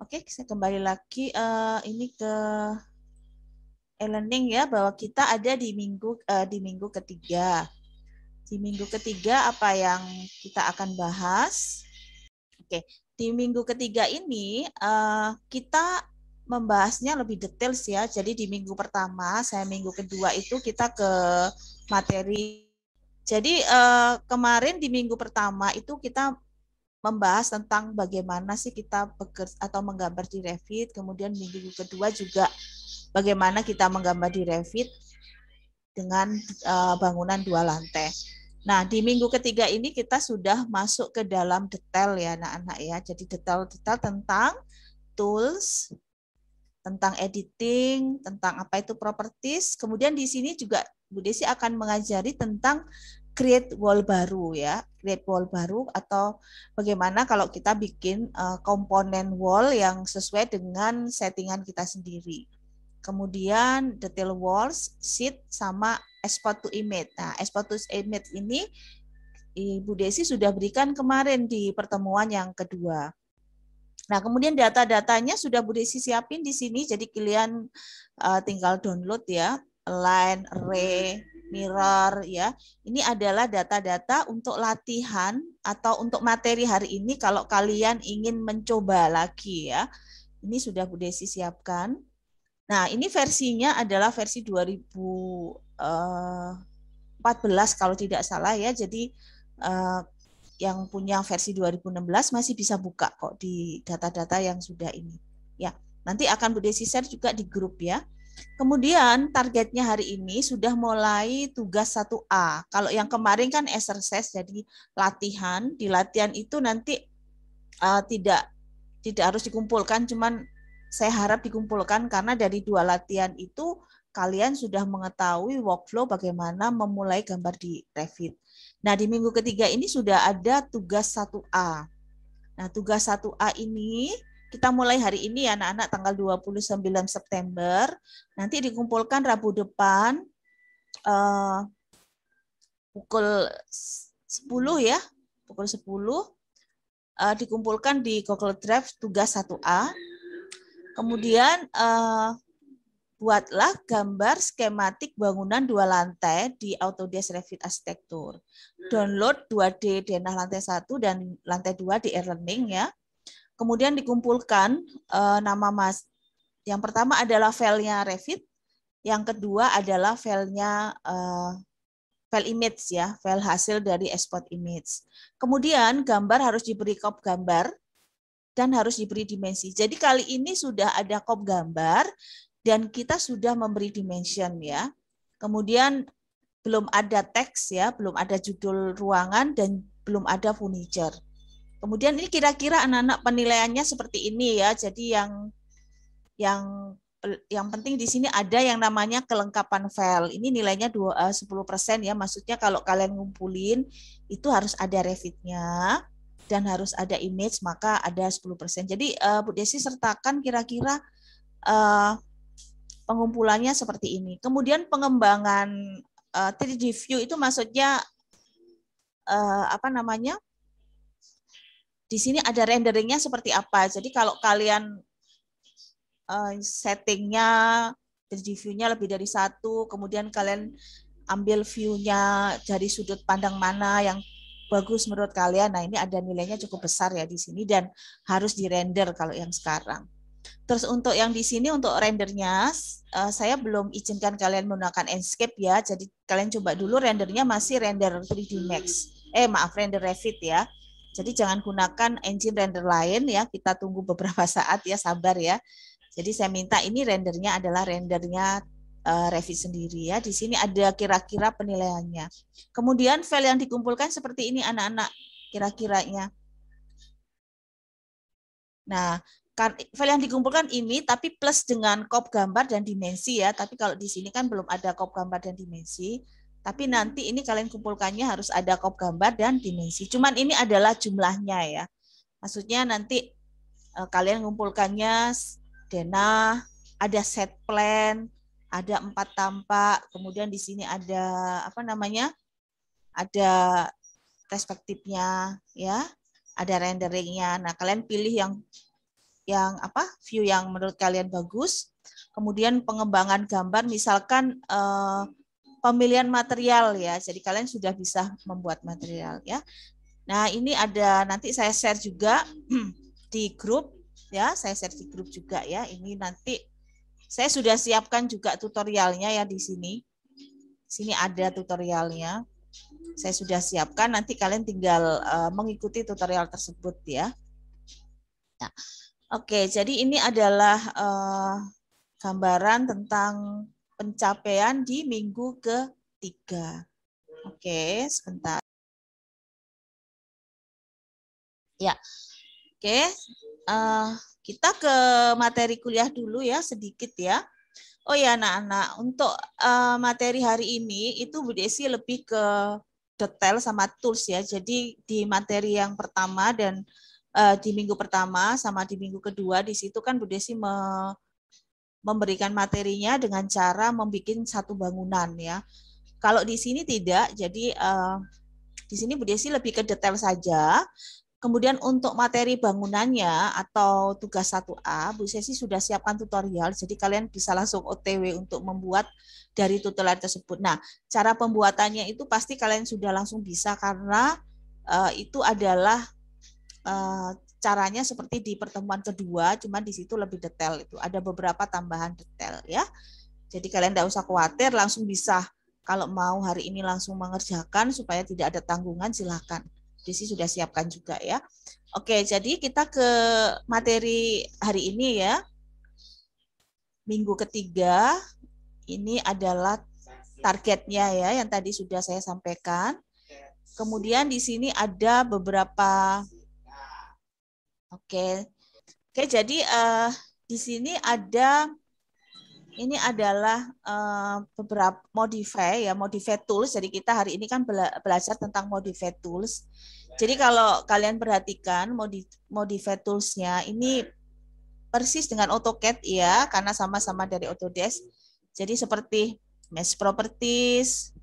Oke, saya kembali lagi ini ke e-learning ya, bahwa kita ada di minggu ketiga. Di minggu ketiga apa yang kita akan bahas? Oke, di minggu ketiga ini kita membahasnya lebih detail ya. Jadi di minggu pertama, minggu kedua itu kita ke materi. Jadi kemarin di minggu pertama itu kita membahas tentang bagaimana sih kita bekerja atau menggambar di Revit. Kemudian minggu kedua juga bagaimana kita menggambar di Revit dengan bangunan 2 lantai. Nah, di minggu ketiga ini kita sudah masuk ke dalam detail ya anak-anak ya. Jadi detail-detail tentang tools, tentang editing, tentang apa itu properties. Kemudian di sini juga Bu Desi akan mengajari tentang create wall baru ya, create wall baru atau bagaimana kalau kita bikin komponen wall yang sesuai dengan settingan kita sendiri. Kemudian detail walls, sheet, sama export to image. Nah, export to image ini Ibu Desi sudah berikan kemarin di pertemuan yang kedua. Nah, kemudian data-datanya sudah Bu Desi siapin di sini, jadi kalian tinggal download ya, line, array, mirror ya. Ini adalah data-data untuk latihan atau untuk materi hari ini kalau kalian ingin mencoba lagi ya. Ini sudah Bu Desi siapkan. Nah, ini versinya adalah versi 2014 kalau tidak salah ya. Jadi yang punya versi 2016 masih bisa buka kok di data-data yang sudah ini. Ya, nanti akan Bu Desi share juga di grup ya. Kemudian targetnya hari ini sudah mulai tugas 1A. Kalau yang kemarin kan exercise jadi latihan. Di latihan itu nanti tidak harus dikumpulkan, cuman saya harap dikumpulkan karena dari 2 latihan itu kalian sudah mengetahui workflow bagaimana memulai gambar di Revit. Nah, di minggu ketiga ini sudah ada tugas 1A. Nah, tugas 1A ini kita mulai hari ini ya anak-anak, tanggal 29 September. Nanti dikumpulkan Rabu depan pukul 10 ya, pukul 10 dikumpulkan di Google Drive tugas 1A. Kemudian buatlah gambar skematik bangunan 2 lantai di Autodesk Revit Arsitektur. Download 2D denah lantai 1 dan lantai 2 di e-learning ya. Kemudian dikumpulkan nama Mas. Yang pertama adalah filenya Revit, yang kedua adalah filenya file image ya, file hasil dari export image. Kemudian gambar harus diberi kop gambar dan harus diberi dimensi. Jadi kali ini sudah ada kop gambar dan kita sudah memberi dimension ya. Kemudian belum ada teks ya, belum ada judul ruangan dan belum ada furniture. Kemudian ini kira-kira anak-anak penilaiannya seperti ini ya. Jadi yang penting di sini ada yang namanya kelengkapan file. Ini nilainya 10% ya. Maksudnya kalau kalian ngumpulin itu harus ada Revit-nya dan harus ada image, maka ada 10%. Jadi Bu Desi sertakan kira-kira pengumpulannya seperti ini. Kemudian pengembangan 3D view itu maksudnya apa namanya? Di sini ada renderingnya seperti apa. Jadi kalau kalian settingnya 3D view-nya lebih dari 1, kemudian kalian ambil view-nya dari sudut pandang mana yang bagus menurut kalian. Nah, ini ada nilainya cukup besar ya di sini dan harus dirender kalau yang sekarang. Terus untuk yang di sini untuk rendernya saya belum izinkan kalian menggunakan Enscape ya. Jadi kalian coba dulu rendernya masih render 3D Max. Render Revit ya. Jadi jangan gunakan engine render lain ya. Kita tunggu beberapa saat ya, sabar ya. Jadi saya minta ini rendernya adalah rendernya Revit sendiri ya. Di sini ada kira-kira penilaiannya. Kemudian file yang dikumpulkan seperti ini anak-anak kira-kiranya. Nah, file yang dikumpulkan ini tapi plus dengan kop gambar dan dimensi ya. Tapi kalau di sini kan belum ada kop gambar dan dimensi. Tapi nanti ini kalian kumpulkannya harus ada kop gambar dan dimensi. Cuman ini adalah jumlahnya ya. Maksudnya nanti kalian kumpulkannya denah, ada set plan, ada 4 tampak, kemudian di sini ada apa namanya? Ada perspektifnya ya, ada renderingnya. Nah, kalian pilih view yang menurut kalian bagus. Kemudian pengembangan gambar, misalkan pemilihan material ya. Jadi kalian sudah bisa membuat material ya. Nah, ini ada nanti saya share juga di grup ya, saya share di grup juga ya. Ini nanti saya sudah siapkan juga tutorialnya ya di sini. Sini ada tutorialnya. Saya sudah siapkan, nanti kalian tinggal mengikuti tutorial tersebut ya. Nah, oke, jadi ini adalah gambaran tentang pencapaian di minggu ketiga. Oke, sebentar. Ya, oke. Kita ke materi kuliah dulu ya, sedikit ya. Oh ya, anak-anak, untuk materi hari ini itu Bu Desi lebih ke detail sama tools ya. Jadi di materi yang pertama dan di minggu pertama sama di minggu kedua, di situ kan Bu Desi memberikan materinya dengan cara membuat satu bangunan ya. Kalau di sini tidak, jadi di sini Bu Desi lebih ke detail saja. Kemudian untuk materi bangunannya atau tugas 1A, Bu Desi sudah siapkan tutorial, jadi kalian bisa langsung OTW untuk membuat dari tutorial tersebut. Nah, cara pembuatannya itu pasti kalian sudah langsung bisa karena itu adalah caranya seperti di pertemuan kedua, cuma di situ lebih detail itu. Ada beberapa tambahan detail ya. Jadi kalian tidak usah khawatir, langsung bisa kalau mau hari ini langsung mengerjakan supaya tidak ada tanggungan, silakan. Desi sudah siapkan juga ya. Oke, jadi kita ke materi hari ini ya. Minggu ketiga, ini adalah targetnya ya, yang tadi sudah saya sampaikan. Kemudian di sini ada beberapa, oke, jadi di sini ada, ini adalah beberapa modify tools. Jadi kita hari ini kan belajar tentang modify tools. Jadi kalau kalian perhatikan modify tools-nya ini persis dengan AutoCAD ya, karena sama-sama dari Autodesk. Jadi seperti mesh properties,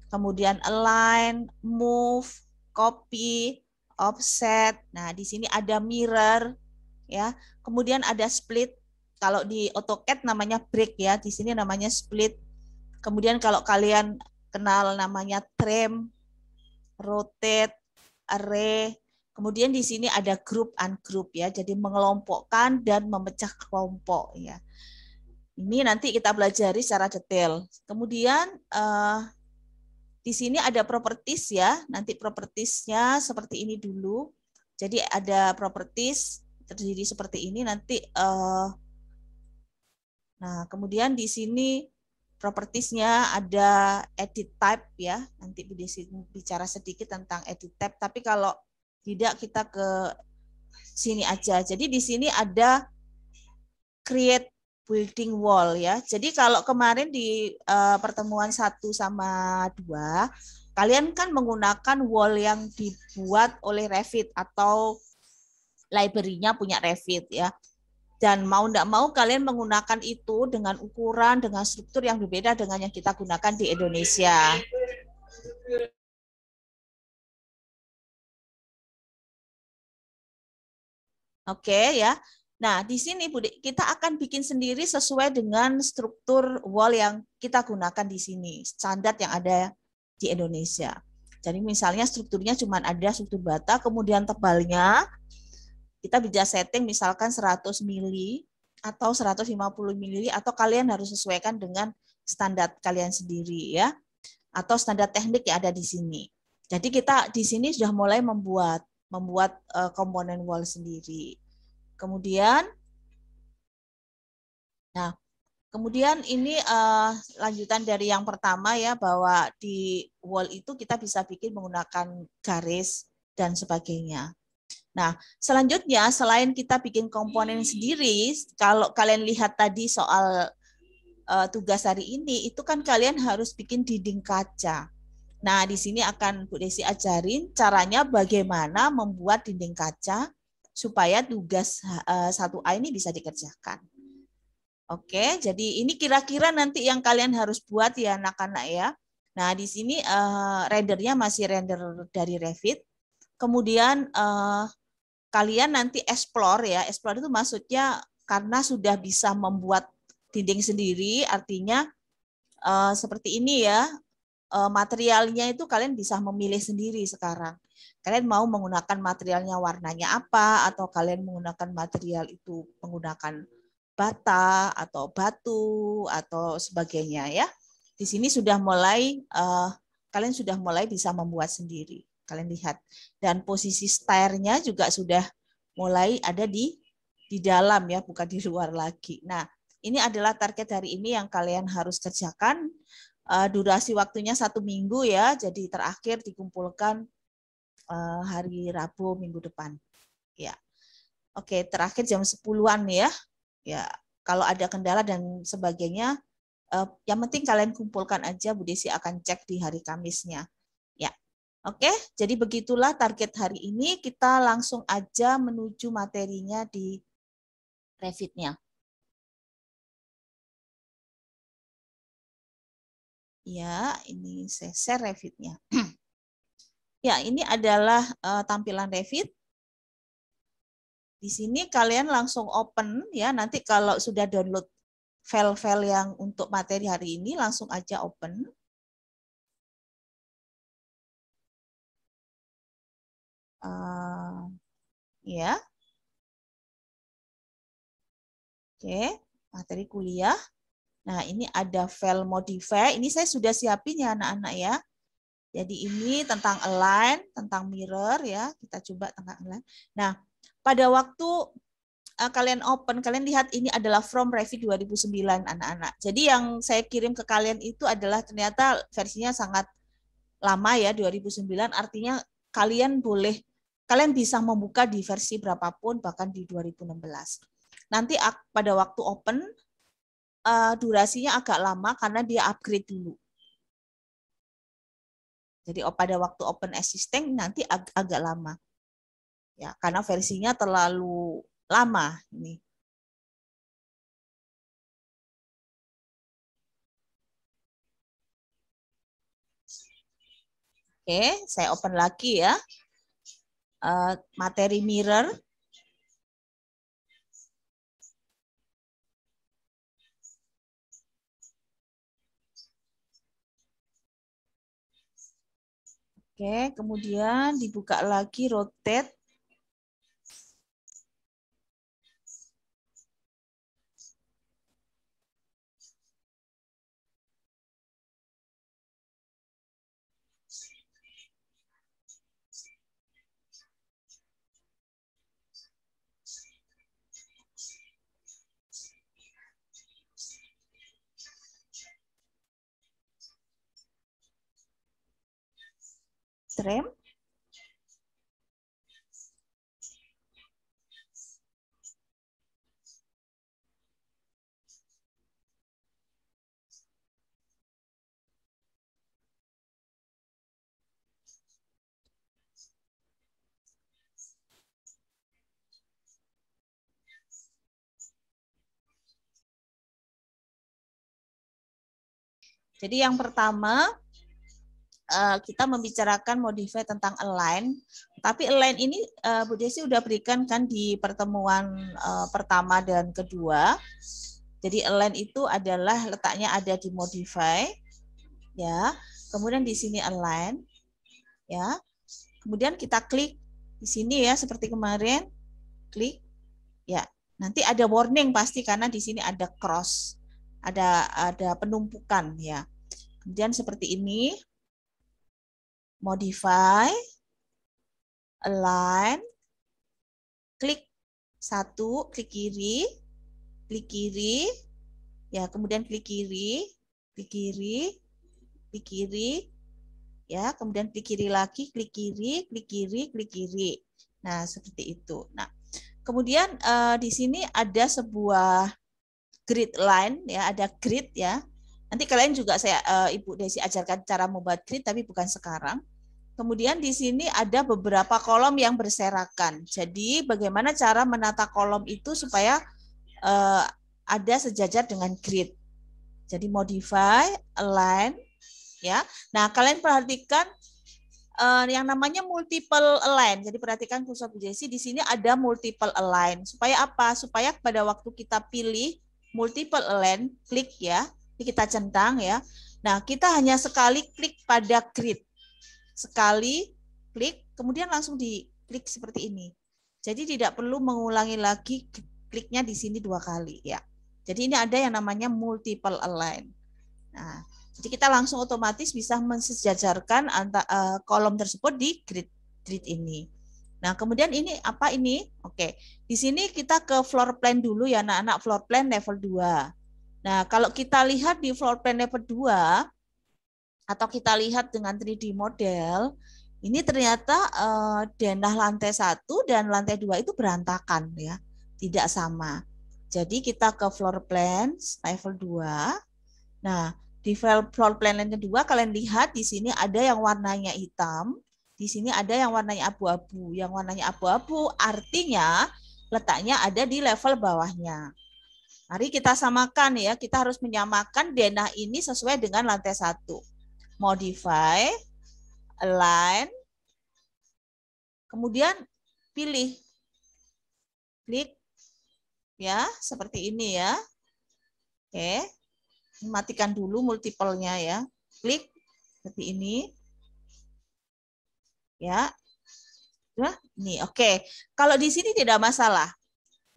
kemudian align, move, copy, offset. Nah, di sini ada mirror ya. Kemudian ada split. Kalau di AutoCAD namanya break ya, di sini namanya split. Kemudian kalau kalian kenal namanya trim, rotate, array. Kemudian di sini ada group, ungroup ya, jadi mengelompokkan dan memecah kelompok ya. Ini nanti kita pelajari secara detail. Kemudian di sini ada properties ya, nanti propertiesnya seperti ini dulu. Jadi ada properties terdiri seperti ini nanti. Nah, kemudian di sini propertiesnya ada edit type ya. Nanti bicara sedikit tentang edit type. Tapi kalau tidak kita ke sini aja. Jadi di sini ada create building wall ya. Jadi kalau kemarin di pertemuan 1 sama 2, kalian kan menggunakan wall yang dibuat oleh Revit atau library-nya punya Revit ya. Dan mau tidak mau kalian menggunakan itu dengan ukuran, dengan struktur yang berbeda dengan yang kita gunakan di Indonesia. Oke ya. Nah, di sini kita akan bikin sendiri sesuai dengan struktur wall yang kita gunakan di sini, standar yang ada di Indonesia. Jadi misalnya strukturnya cuma ada struktur bata, kemudian tebalnya kita bisa setting misalkan 100 mili atau 150 mili, atau kalian harus sesuaikan dengan standar kalian sendiri ya, atau standar teknik yang ada di sini. Jadi kita di sini sudah mulai membuat komponen wall sendiri. Kemudian ini lanjutan dari yang pertama ya, bahwa di wall itu kita bisa bikin menggunakan garis dan sebagainya. Nah, selanjutnya selain kita bikin komponen sendiri, kalau kalian lihat tadi soal tugas hari ini, itu kan kalian harus bikin dinding kaca. Nah, di sini akan Bu Desi ajarin caranya bagaimana membuat dinding kaca supaya tugas 1A ini bisa dikerjakan. Oke, jadi ini kira-kira nanti yang kalian harus buat ya anak-anak ya. Nah, di sini rendernya masih render dari Revit. Kemudian kalian nanti explore ya. Explore itu maksudnya karena sudah bisa membuat dinding sendiri, artinya seperti ini ya. Materialnya itu kalian bisa memilih sendiri sekarang. Kalian mau menggunakan materialnya warnanya apa, atau kalian menggunakan material itu menggunakan bata atau batu atau sebagainya ya. Di sini sudah mulai kalian sudah mulai bisa membuat sendiri. Kalian lihat, dan posisi stairnya juga sudah mulai ada di dalam ya, bukan di luar lagi. Nah, ini adalah target hari ini yang kalian harus kerjakan. Durasi waktunya 1 minggu ya, jadi terakhir dikumpulkan hari Rabu minggu depan. Ya, oke, terakhir jam 10-an ya. Ya, kalau ada kendala dan sebagainya, yang penting kalian kumpulkan aja, Bu Desi akan cek di hari Kamisnya. Ya, oke, jadi begitulah target hari ini. Kita langsung aja menuju materinya di Revit-nya. Ya, ini saya share Revit-nya. Ya, ini adalah tampilan Revit. Di sini kalian langsung open ya. Nanti kalau sudah download file-file yang untuk materi hari ini, langsung aja open. Ya. Oke, materi kuliah. Nah, ini ada file modify. Ini saya sudah siapin ya anak-anak ya. Jadi ini tentang align, tentang mirror ya. Kita coba tentang align. Nah, pada waktu kalian open, kalian lihat ini adalah from Revit 2009 anak-anak. Jadi yang saya kirim ke kalian itu adalah ternyata versinya sangat lama ya, 2009. Artinya kalian bisa membuka di versi berapapun, bahkan di 2016. Nanti pada waktu open, durasinya agak lama karena dia upgrade dulu. Jadi pada waktu open existing nanti agak lama. Ya, karena versinya terlalu lama ini. Oke, saya open lagi ya. Materi mirror. Oke, kemudian dibuka lagi rotate. Trim. Jadi yang pertama kita membicarakan modify tentang align. Tapi align ini Bu Desi udah berikan kan di pertemuan pertama dan kedua. Jadi align itu adalah letaknya ada di modify, ya. Kemudian di sini align, ya. Kemudian kita klik di sini ya seperti kemarin, klik, ya. Nanti ada warning pasti karena di sini ada cross, ada penumpukan ya. Kemudian seperti ini, modify, align, klik satu, klik kiri, ya kemudian klik kiri, ya kemudian klik kiri lagi, klik kiri. Nah seperti itu. Nah kemudian di sini ada sebuah grid line ya, ada grid ya. Nanti kalian juga Ibu Desi ajarkan cara membuat grid, tapi bukan sekarang. Kemudian di sini ada beberapa kolom yang berserakan. Jadi bagaimana cara menata kolom itu supaya ada sejajar dengan grid. Jadi modify, align, ya. Nah kalian perhatikan yang namanya multiple align. Jadi perhatikan kursor Bu Jessi, di sini ada multiple align. Supaya apa? Supaya pada waktu kita pilih multiple align, klik ya, ini kita centang ya. Nah, kita hanya sekali klik pada grid. Sekali klik, kemudian langsung diklik seperti ini. Jadi tidak perlu mengulangi lagi kliknya di sini 2 kali ya. Jadi ini ada yang namanya multiple align. Nah, jadi kita langsung otomatis bisa mensejajarkan kolom tersebut di grid ini. Nah, kemudian ini apa ini? Oke, di sini kita ke floor plan dulu ya anak-anak, floor plan level 2. Nah, kalau kita lihat di floor plan level 2, atau kita lihat dengan 3D model, ini ternyata denah lantai 1 dan lantai 2 itu berantakan ya, tidak sama. Jadi kita ke floor plan level 2. Nah, di floor plan yang kedua kalian lihat di sini ada yang warnanya hitam, di sini ada yang warnanya abu-abu. Yang warnanya abu-abu artinya letaknya ada di level bawahnya. Mari kita samakan ya, kita harus menyamakan denah ini sesuai dengan lantai 1. Modify, align, kemudian pilih, klik ya, seperti ini ya. Oke. Matikan dulu multiple-nya ya. Klik seperti ini. Ya. Nah, ini oke. Kalau di sini tidak masalah.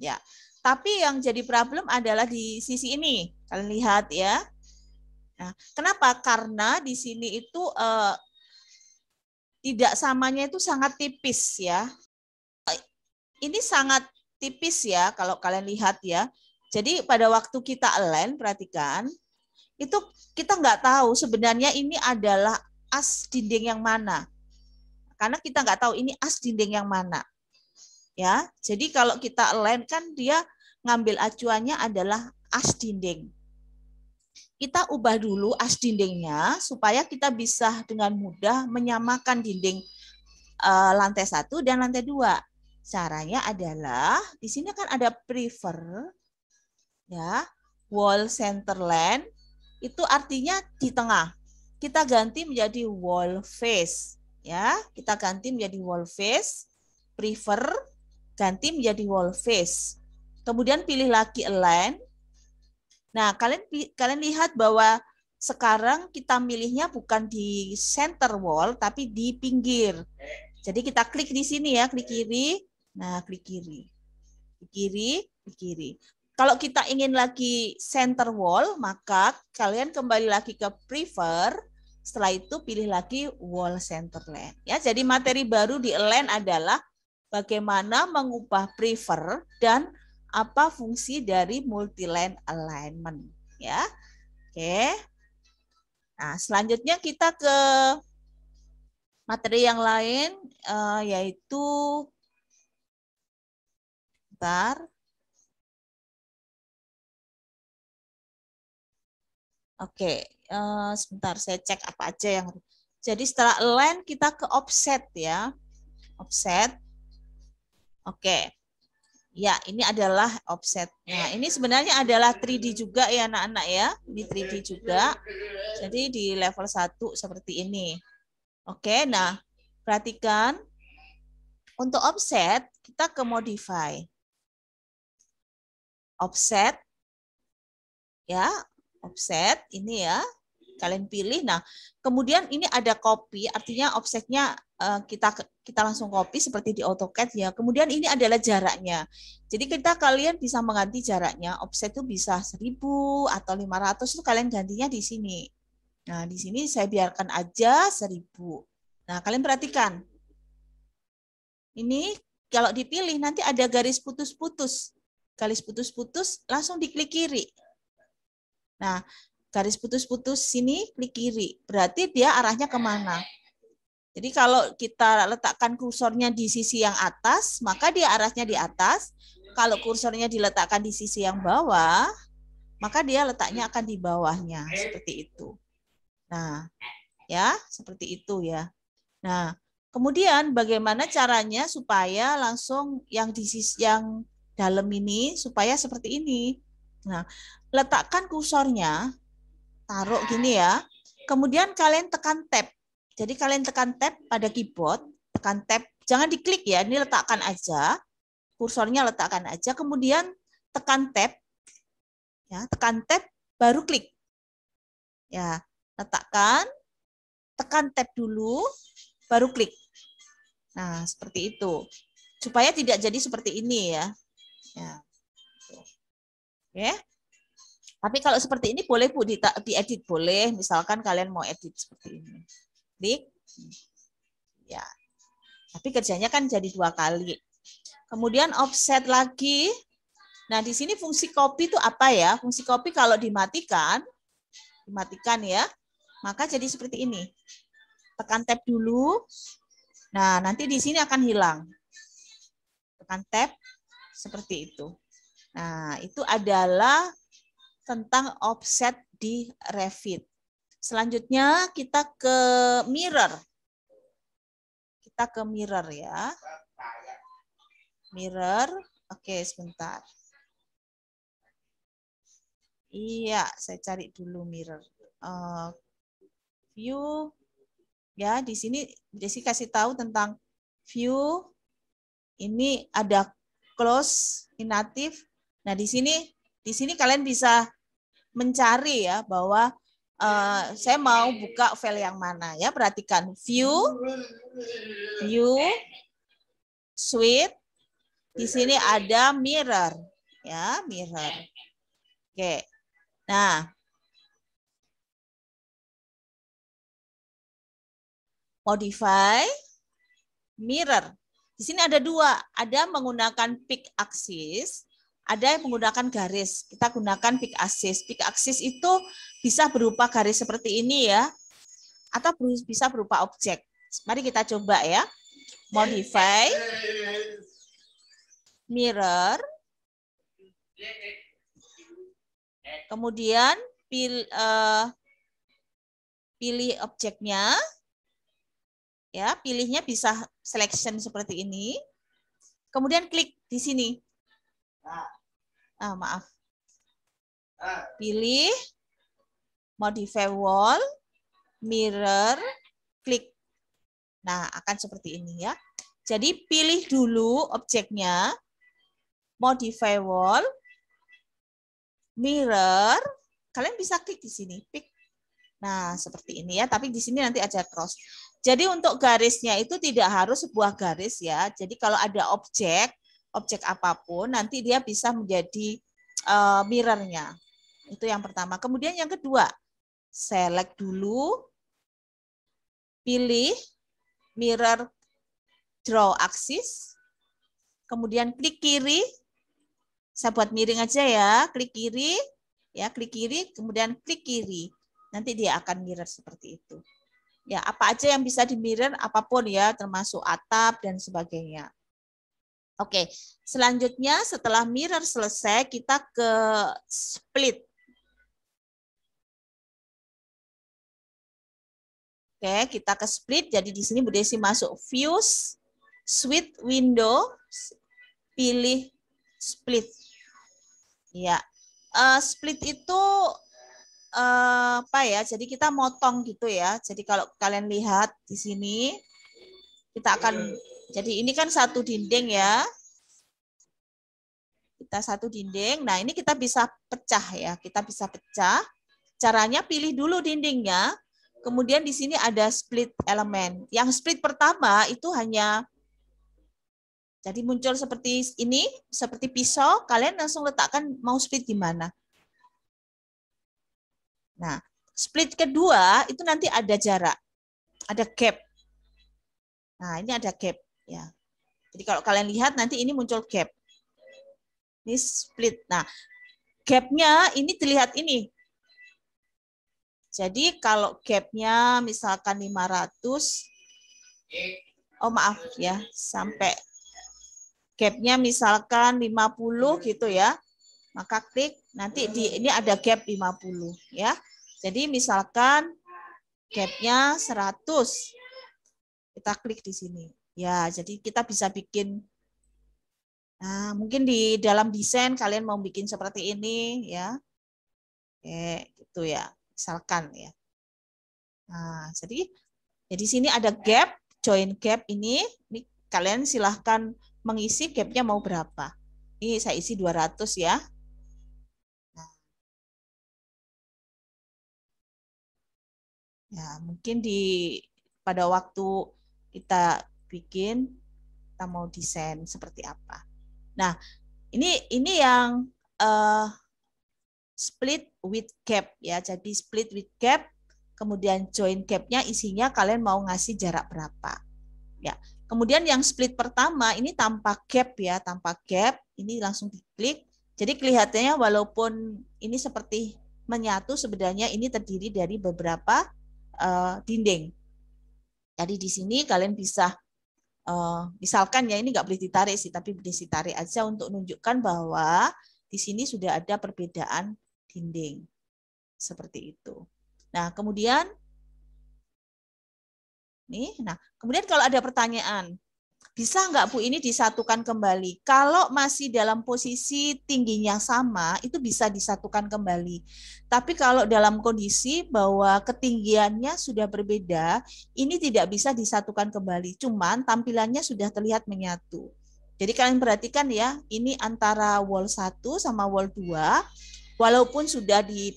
Ya. Tapi yang jadi problem adalah di sisi ini. Kalian lihat ya. Nah, kenapa? Karena di sini itu tidak samanya itu sangat tipis ya. Ini sangat tipis ya kalau kalian lihat ya. Jadi pada waktu kita align, perhatikan, itu kita nggak tahu sebenarnya ini adalah as dinding yang mana. Karena kita nggak tahu ini as dinding yang mana. Ya, jadi kalau kita align kan dia ngambil acuannya adalah as dinding. Kita ubah dulu as dindingnya supaya kita bisa dengan mudah menyamakan dinding lantai 1 dan lantai 2. Caranya adalah di sini kan ada prefer ya, wall center line. Itu artinya di tengah. Kita ganti menjadi wall face ya. Kita ganti menjadi wall face, prefer ganti menjadi wall face. Kemudian pilih lagi align. Nah, kalian lihat bahwa sekarang kita milihnya bukan di center wall tapi di pinggir. Jadi kita klik di sini ya, klik kiri. Nah, klik kiri. Klik kiri, klik kiri. Kalau kita ingin lagi center wall, maka kalian kembali lagi ke prefer. Setelah itu pilih lagi wall center line. Ya, jadi materi baru di align adalah bagaimana mengubah prefer dan apa fungsi dari multi-line alignment. Ya, oke. Nah, selanjutnya kita ke materi yang lain, yaitu bentar. Oke, sebentar saya cek apa aja yang. Jadi setelah align kita ke offset ya, offset. Oke, ya ini adalah offset. Nah ini sebenarnya adalah 3D juga ya anak-anak ya, ini 3D juga. Jadi di level 1 seperti ini. Oke, nah perhatikan untuk offset kita ke modify, offset ya. Offset ini ya, kalian pilih. Nah, kemudian ini ada copy, artinya offsetnya kita langsung copy seperti di AutoCAD ya. Kemudian ini adalah jaraknya. Jadi kalian bisa mengganti jaraknya. Offset itu bisa 1000 atau 500 itu kalian gantinya di sini. Nah, di sini saya biarkan aja 1000. Nah, kalian perhatikan. Ini kalau dipilih nanti ada garis putus-putus. Garis putus-putus langsung diklik kiri. Nah, garis putus-putus sini klik kiri. Berarti dia arahnya kemana? Jadi kalau kita letakkan kursornya di sisi yang atas, maka dia arahnya di atas. Kalau kursornya diletakkan di sisi yang bawah, maka dia letaknya akan di bawahnya. Seperti itu. Nah, ya, seperti itu ya. Nah, kemudian bagaimana caranya supaya langsung yang di sisi yang dalam ini, supaya seperti ini. Nah, letakkan kursornya, taruh gini ya. Kemudian kalian tekan tab. Jadi kalian tekan tab pada keyboard, tekan tab, jangan diklik ya, ini letakkan aja, kursornya letakkan aja, kemudian tekan tab, ya, tekan tab, baru klik. Ya, letakkan, tekan tab dulu, baru klik. Nah, seperti itu. Supaya tidak jadi seperti ini ya. Ya. Oke. Tapi kalau seperti ini boleh Bu diedit, boleh. Misalkan kalian mau edit seperti ini. Klik. Ya. Tapi kerjanya kan jadi 2 kali. Kemudian offset lagi. Nah, di sini fungsi copy itu apa ya? Fungsi copy kalau dimatikan ya, maka jadi seperti ini. Tekan tab dulu. Nah, nanti di sini akan hilang. Tekan tab seperti itu. Nah, itu adalah tentang offset di Revit. Selanjutnya kita ke mirror. Kita ke mirror ya. Mirror. Oke, sebentar. Iya, saya cari dulu mirror. View. Ya, di sini Desi kasih tahu tentang view. Ini ada close, inactive. Nah, di sini kalian bisa mencari ya bahwa saya mau buka file yang mana ya. Perhatikan view, suite. Di sini ada mirror ya, mirror. Oke. Nah, modify mirror. Di sini ada 2, ada menggunakan pick axis, ada yang menggunakan garis. Kita gunakan pick axis. Pick axis itu bisa berupa garis seperti ini ya, atau bisa berupa objek. Mari kita coba ya. Modify mirror. Kemudian pilih objeknya. Ya, pilihnya bisa selection seperti ini. Kemudian klik di sini. Maaf. Pilih modify wall, mirror, klik. Nah, akan seperti ini ya. Jadi pilih dulu objeknya, modify wall, mirror, kalian bisa klik di sini, pick. Nah, seperti ini ya, tapi di sini nanti ada cross. Jadi untuk garisnya itu tidak harus sebuah garis ya. Jadi kalau ada objek apapun, nanti dia bisa menjadi mirrornya. Itu yang pertama. Kemudian yang kedua, select dulu, pilih mirror draw axis, kemudian klik kiri. Saya buat miring aja ya, klik kiri, kemudian klik kiri. Nanti dia akan mirror seperti itu. Ya, apa aja yang bisa di mirror, apapun ya, termasuk atap dan sebagainya. Oke, selanjutnya setelah mirror selesai, kita ke split. Oke, kita ke split. Jadi di sini Bu Desi masuk views, suite window, pilih split. Ya, split itu apa ya? Jadi kita motong gitu ya. Jadi kalau kalian lihat di sini, kita akan, jadi ini kan satu dinding ya. Kita satu dinding. Nah, ini kita bisa pecah ya. Kita bisa pecah. Caranya pilih dulu dindingnya. Kemudian di sini ada split elemen. Yang split pertama itu hanya, jadi muncul seperti ini, seperti pisau. Kalian langsung letakkan mau split di mana. Nah, split kedua itu nanti ada jarak, ada gap. Nah, ini ada gap ya. Jadi kalau kalian lihat nanti ini muncul gap. Ini split. Nah, gapnya ini terlihat ini. Jadi kalau gapnya misalkan 500, oh maaf ya, sampai gapnya misalkan 50 gitu ya. Maka klik, nanti ini ada gap 50 ya. Jadi misalkan gapnya 100. Kita klik di sini. Ya, jadi kita bisa bikin, nah mungkin di dalam desain kalian mau bikin seperti ini ya. Oke, gitu ya. Misalkan ya. Nah, jadi Jadi sini ada gap, join gap ini kalian silahkan mengisi gapnya mau berapa. Ini saya isi 200 ya. Ya, mungkin pada waktu kita bikin, kita mau desain seperti apa. Nah, ini yang split with gap ya. Jadi split with gap, kemudian join gapnya isinya kalian mau ngasih jarak berapa. Ya. Kemudian yang split pertama ini tanpa gap ya, tanpa gap. Ini langsung diklik. Jadi kelihatannya walaupun ini seperti menyatu, sebenarnya ini terdiri dari beberapa dinding. Jadi di sini kalian bisa misalkan ya ini nggak boleh ditarik sih, tapi boleh ditarik aja untuk menunjukkan bahwa di sini sudah ada perbedaan dinding seperti itu. Nah kemudian kemudian kalau ada pertanyaan, bisa nggak Bu ini disatukan kembali? Kalau masih dalam posisi tingginya sama, itu bisa disatukan kembali. Tapi kalau dalam kondisi bahwa ketinggiannya sudah berbeda, ini tidak bisa disatukan kembali. Cuman tampilannya sudah terlihat menyatu. Jadi kalian perhatikan ya, ini antara wall 1 sama wall 2, walaupun sudah di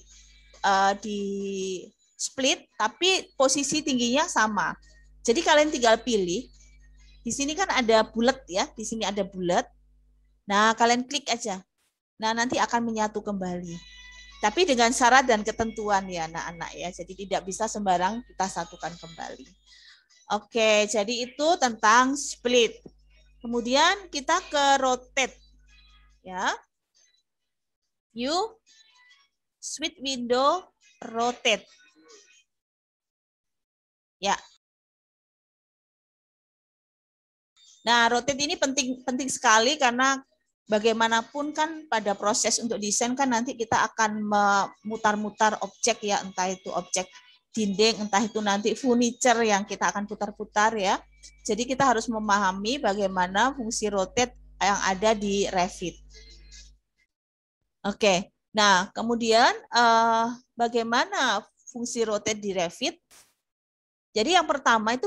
split, tapi posisi tingginya sama. Jadi kalian tinggal pilih. Di sini kan ada bulat ya, di sini ada bulat. Nah, kalian klik aja. Nah, nanti akan menyatu kembali. Tapi dengan syarat dan ketentuan ya anak-anak ya. Jadi tidak bisa sembarang kita satukan kembali. Oke, jadi itu tentang split. Kemudian kita ke rotate. Ya. You switch window rotate. Ya. Nah, rotate ini penting sekali karena bagaimanapun kan pada proses untuk desain kan nanti kita akan memutar-mutar objek ya, entah itu objek dinding, entah itu nanti furniture yang kita akan putar-putar ya. Jadi kita harus memahami bagaimana fungsi rotate yang ada di Revit. Oke, nah kemudian bagaimana fungsi rotate di Revit? Jadi yang pertama itu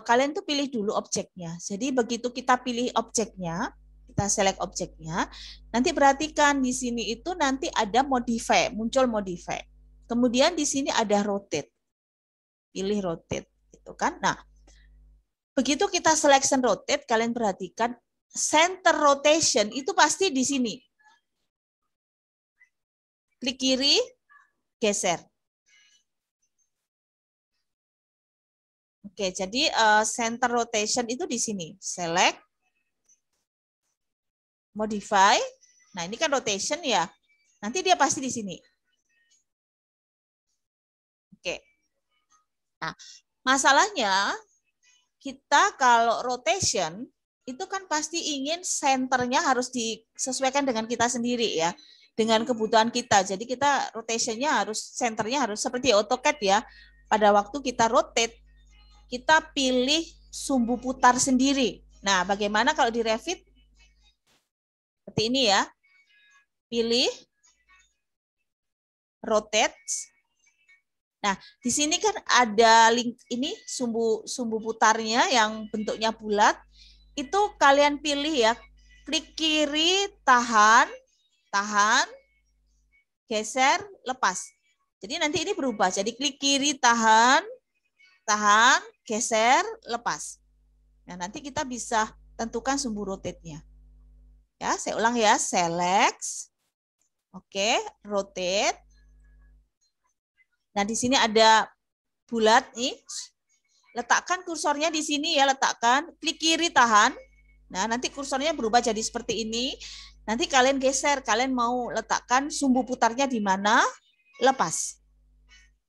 kalian tuh pilih dulu objeknya. Jadi begitu kita pilih objeknya, kita select objeknya, nanti perhatikan di sini itu nanti ada modify, muncul modify. Kemudian di sini ada rotate. Pilih rotate, gitu kan? Nah, begitu kita selection rotate, kalian perhatikan center rotation itu pasti di sini. Klik kiri, geser. Oke, jadi center rotation itu di sini. Select, modify. Nah, ini kan rotation ya. Nanti dia pasti di sini. Oke. Nah, masalahnya kita kalau rotation itu kan pasti ingin senternya harus disesuaikan dengan kita sendiri ya. Dengan kebutuhan kita. Jadi kita rotationnya harus, senternya harus seperti AutoCAD ya. Pada waktu kita rotate, kita pilih sumbu putar sendiri. Nah, bagaimana kalau di Revit? Seperti ini ya. Pilih rotate. Nah, di sini kan ada link ini sumbu putarnya yang bentuknya bulat. Itu kalian pilih ya. Klik kiri, tahan, geser, lepas. Jadi nanti ini berubah. Jadi klik kiri, tahan, geser, lepas. Nah, nanti kita bisa tentukan sumbu rotate-nya. Ya, saya ulang ya, select. Oke, rotate. Nah, di sini ada bulat nih. Letakkan kursornya di sini ya, letakkan. Klik kiri, tahan. Nah, nanti kursornya berubah jadi seperti ini. Nanti kalian geser, kalian mau letakkan sumbu putarnya di mana? Lepas.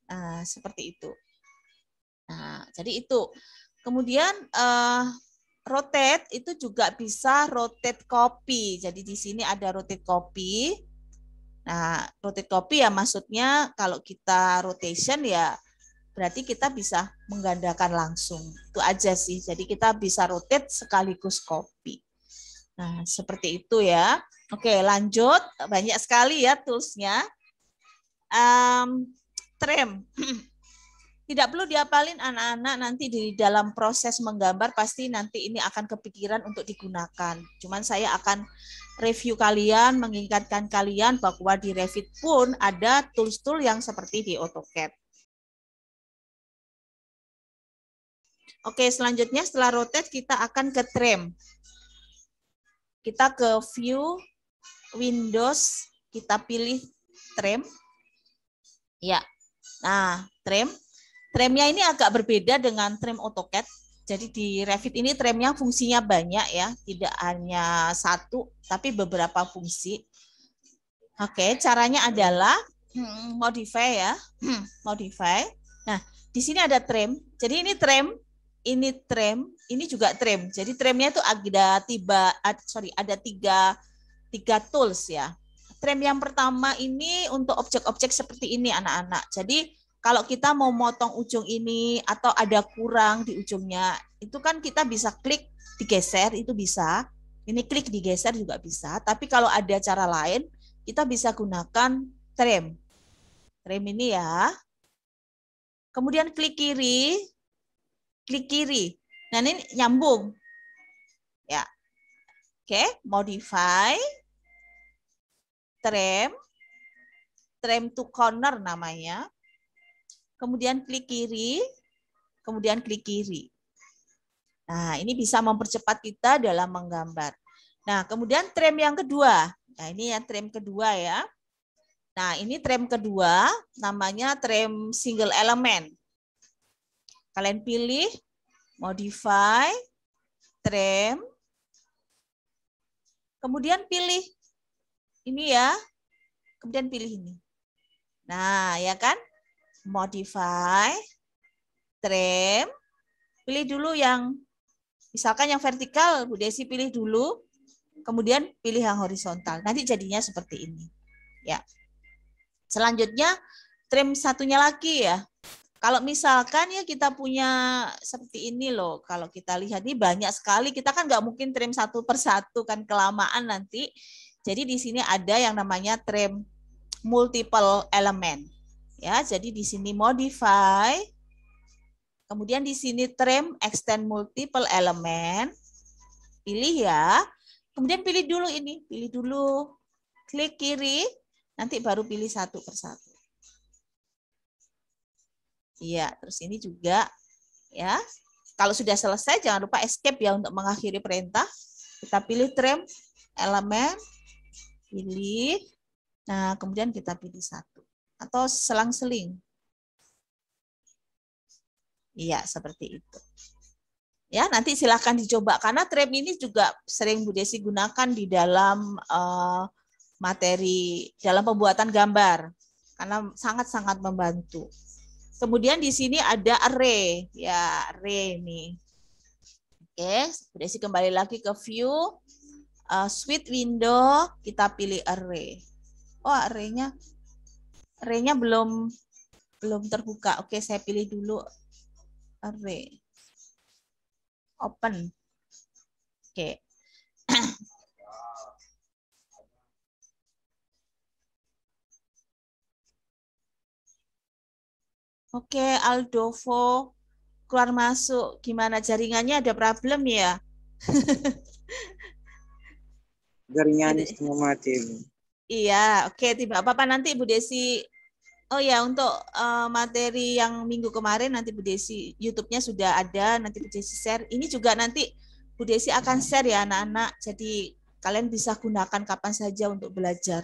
Nah, seperti itu. Nah, jadi itu. Kemudian rotate itu juga bisa rotate copy. Jadi di sini ada rotate copy. Nah, rotate copy ya maksudnya kalau kita rotation ya berarti kita bisa menggandakan langsung. Itu aja sih. Jadi kita bisa rotate sekaligus copy. Nah, seperti itu ya. Oke, lanjut. Banyak sekali ya toolsnya. Trim. Tidak perlu diapalin anak-anak, nanti di dalam proses menggambar pasti nanti ini akan kepikiran untuk digunakan. Cuman saya akan review kalian, mengingatkan kalian bahwa di Revit pun ada tools-tool yang seperti di AutoCAD. Oke, selanjutnya setelah rotate kita akan ke trim. Kita ke view, Windows, kita pilih trim. Ya, nah trim. Trimnya ini agak berbeda dengan trim AutoCAD. Jadi di Revit ini trimnya fungsinya banyak ya, tidak hanya satu, tapi beberapa fungsi. Oke, caranya adalah modify ya, modify. Nah, di sini ada trim. Jadi ini trim, ini juga trim. Jadi trimnya itu ada tiga tools ya. Trim yang pertama ini untuk objek-objek seperti ini anak-anak. Jadi kalau kita mau motong ujung ini atau ada kurang di ujungnya, itu kan kita bisa klik digeser, itu bisa. Ini klik digeser juga bisa. Tapi kalau ada cara lain, kita bisa gunakan trim. Trim ini ya. Kemudian klik kiri. Klik kiri. Nah ini nyambung. Ya. Oke, modify. Trim. Trim to corner namanya. Kemudian klik kiri, kemudian klik kiri. Nah, ini bisa mempercepat kita dalam menggambar. Nah, kemudian trim yang kedua. Nah, ini ya trim kedua ya. Nah, ini trim kedua, namanya trim single element. Kalian pilih, modify, trim, kemudian pilih ini ya, kemudian pilih ini. Nah, ya kan? Modify, trim, pilih dulu yang, misalkan yang vertikal, Bu Desi pilih dulu, kemudian pilih yang horizontal. Nanti jadinya seperti ini. Ya. Selanjutnya, trim satunya lagi ya. Kalau misalkan ya kita punya seperti ini loh, kalau kita lihat ini banyak sekali, kita kan nggak mungkin trim satu per satu, kan kelamaan nanti. Jadi di sini ada yang namanya trim multiple element. Ya, jadi di sini modify, kemudian di sini trim extend multiple element, pilih ya, kemudian pilih dulu ini, pilih dulu, klik kiri, nanti baru pilih satu persatu. Iya, terus ini juga ya. Kalau sudah selesai jangan lupa escape ya untuk mengakhiri perintah. Kita pilih trim elemen, pilih, nah kemudian kita pilih satu. Atau selang-seling. Iya, seperti itu. Ya, nanti silahkan dicoba. Karena trim ini juga sering Bu Desi gunakan di dalam materi, dalam pembuatan gambar. Karena sangat-sangat membantu. Kemudian di sini ada array. Ya, array ini. Oke, Bu Desi kembali lagi ke view. Suite window, kita pilih array. Oh, array-nya belum terbuka. Oke, saya pilih dulu array. Open. Oke. Oke, Aldovo keluar masuk. Gimana jaringannya, ada problem ya? Jaringan semua mati. Iya, oke, tidak apa-apa nanti Bu Desi. Oh ya, untuk materi yang minggu kemarin nanti Bu Desi YouTube-nya sudah ada, nanti Bu Desi share. Ini juga nanti Bu Desi akan share ya anak-anak. Jadi kalian bisa gunakan kapan saja untuk belajar.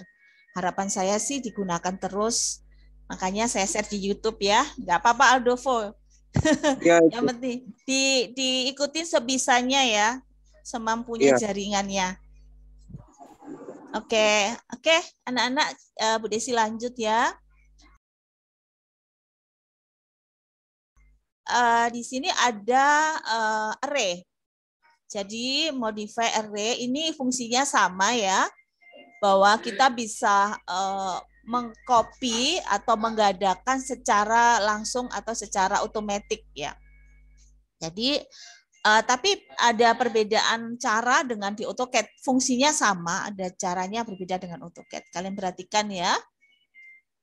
Harapan saya sih digunakan terus. Makanya saya share di YouTube ya. Nggak apa-apa Aldovo. Ya, yang penting diikutin sebisanya ya, semampunya jaringannya. Oke, anak-anak, Bu Desi lanjut ya. Di sini ada array. Jadi modify array ini fungsinya sama ya, bahwa kita bisa mengcopy atau menggandakan secara langsung atau secara otomatis ya. Jadi tapi ada perbedaan cara dengan di AutoCAD. Fungsinya sama, ada caranya berbeda dengan AutoCAD. Kalian perhatikan ya.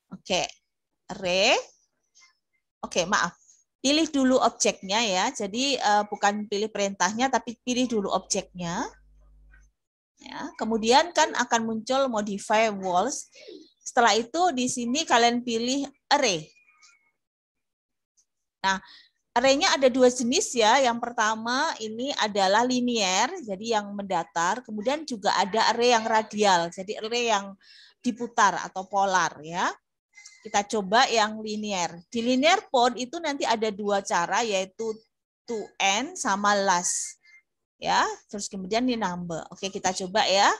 Oke, array. Oke, maaf. pilih dulu objeknya ya. Jadi bukan pilih perintahnya, tapi pilih dulu objeknya. Ya, kemudian kan akan muncul modify walls. Setelah itu di sini kalian pilih array. Nah, array-nya ada dua jenis ya. Yang pertama ini adalah linear, jadi yang mendatar. Kemudian juga ada array yang radial, jadi array yang diputar atau polar ya. Kita coba yang linear. Di linear pod itu nanti ada dua cara, yaitu to n sama last. Ya, terus kemudian di number. Oke, kita coba ya.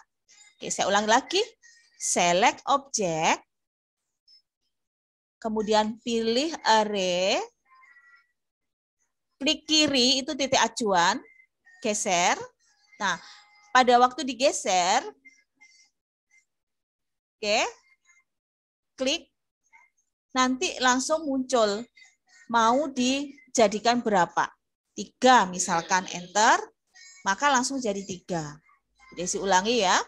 Oke, saya ulang lagi. Select object, kemudian pilih array, klik kiri itu titik acuan, geser. Nah, pada waktu digeser, oke, klik, nanti langsung muncul mau dijadikan berapa. 3 misalkan, enter, maka langsung jadi 3. Desi ulangi ya.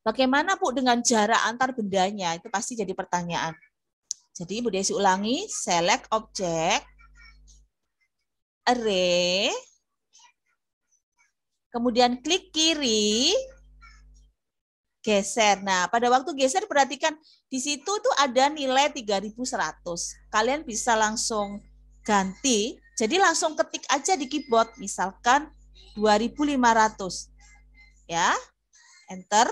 Bagaimana Bu dengan jarak antar bendanya? Itu pasti jadi pertanyaan. Jadi Bu Desi ulangi, select object, array, kemudian klik kiri, geser. Nah, pada waktu geser perhatikan di situ tuh ada nilai 3.100. Kalian bisa langsung ganti, jadi langsung ketik aja di keyboard, misalkan 2.500. Ya, enter.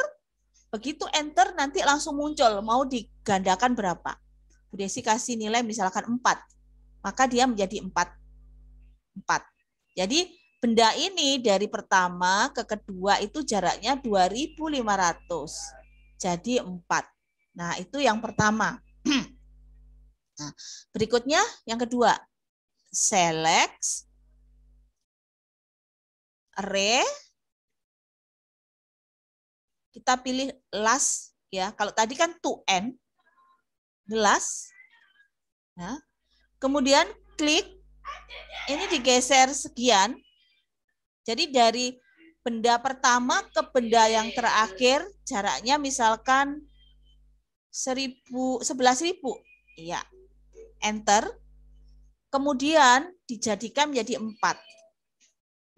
Begitu enter nanti langsung muncul mau digandakan berapa. Bu Desi kasih nilai misalkan 4. Maka dia menjadi 4. Jadi benda ini dari pertama ke kedua itu jaraknya 2.500. Jadi 4. Nah, itu yang pertama. Nah, berikutnya yang kedua. Select array. Kita pilih last ya. Kalau tadi kan to n, last. Nah, kemudian klik, ini digeser sekian. Jadi dari benda pertama ke benda yang terakhir jaraknya misalkan 11.000. Iya. Enter. Kemudian dijadikan menjadi 4.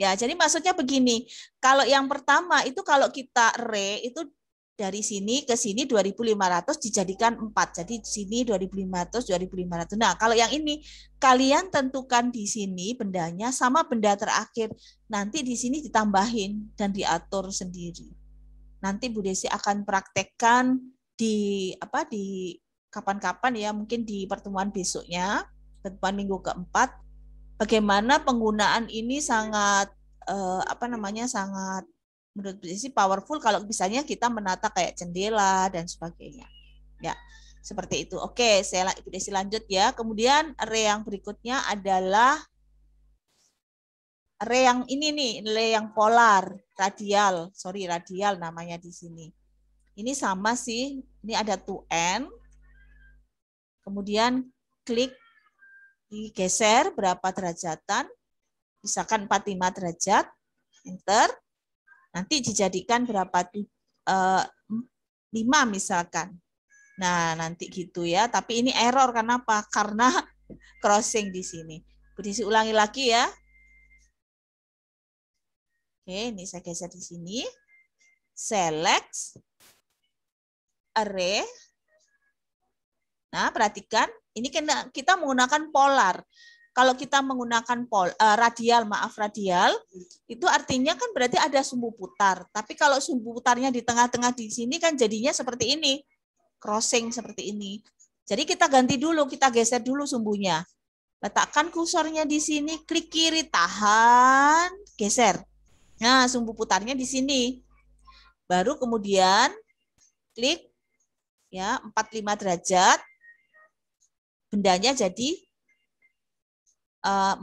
Ya, jadi maksudnya begini, kalau yang pertama itu kalau kita array itu dari sini ke sini 2.500 dijadikan 4. Jadi di sini 2.500, 2.500. Nah, kalau yang ini kalian tentukan di sini bendanya sama benda terakhir. Nanti di sini ditambahin dan diatur sendiri. Nanti Bu Desi akan praktekkan di kapan-kapan ya, mungkin di pertemuan besoknya, pertemuan minggu keempat. Bagaimana penggunaan ini sangat sangat menurut sih powerful kalau misalnya kita menata kayak jendela dan sebagainya. Ya, seperti itu. Oke, Ibu Desi lanjut ya. Kemudian array yang berikutnya adalah array yang ini nih, array yang polar, radial. Sorry, radial namanya di sini. Ini sama sih. Ini ada to n. Kemudian klik digeser berapa derajatan, misalkan 45 derajat, enter, nanti dijadikan berapa, 5 misalkan. Nah, nanti gitu ya, tapi ini error, kenapa? Karena crossing di sini. Berdisi ulangi lagi ya. Oke, ini saya geser di sini. Select array. Nah, perhatikan, ini kita menggunakan polar. Kalau kita menggunakan radial, itu artinya kan berarti ada sumbu putar. Tapi kalau sumbu putarnya di tengah-tengah di sini kan jadinya seperti ini. Crossing seperti ini. Jadi kita ganti dulu, kita geser dulu sumbunya. Letakkan kursornya di sini, klik kiri, tahan, geser. Nah, sumbu putarnya di sini. Baru kemudian klik ya 45 derajat. Bendanya jadi 4.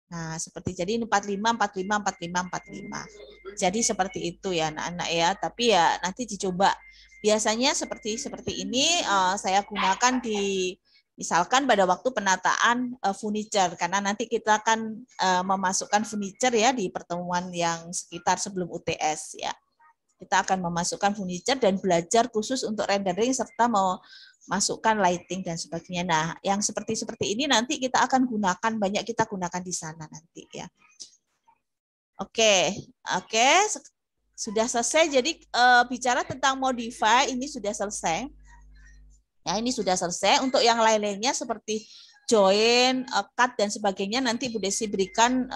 Nah, seperti jadi 45, 45, 45, 45. Jadi seperti itu ya anak-anak ya. Tapi ya nanti dicoba. Biasanya seperti ini saya gunakan di misalkan pada waktu penataan furniture, karena nanti kita akan memasukkan furniture ya di pertemuan yang sekitar sebelum UTS ya. Kita akan memasukkan furniture dan belajar khusus untuk rendering serta masukkan lighting dan sebagainya. Nah, yang seperti ini nanti kita akan gunakan, banyak kita gunakan di sana nanti ya. Oke, sudah selesai. Jadi bicara tentang modify ini sudah selesai. Ya, ini sudah selesai. Untuk yang lain-lainnya seperti join, cut dan sebagainya nanti Bu Desi berikan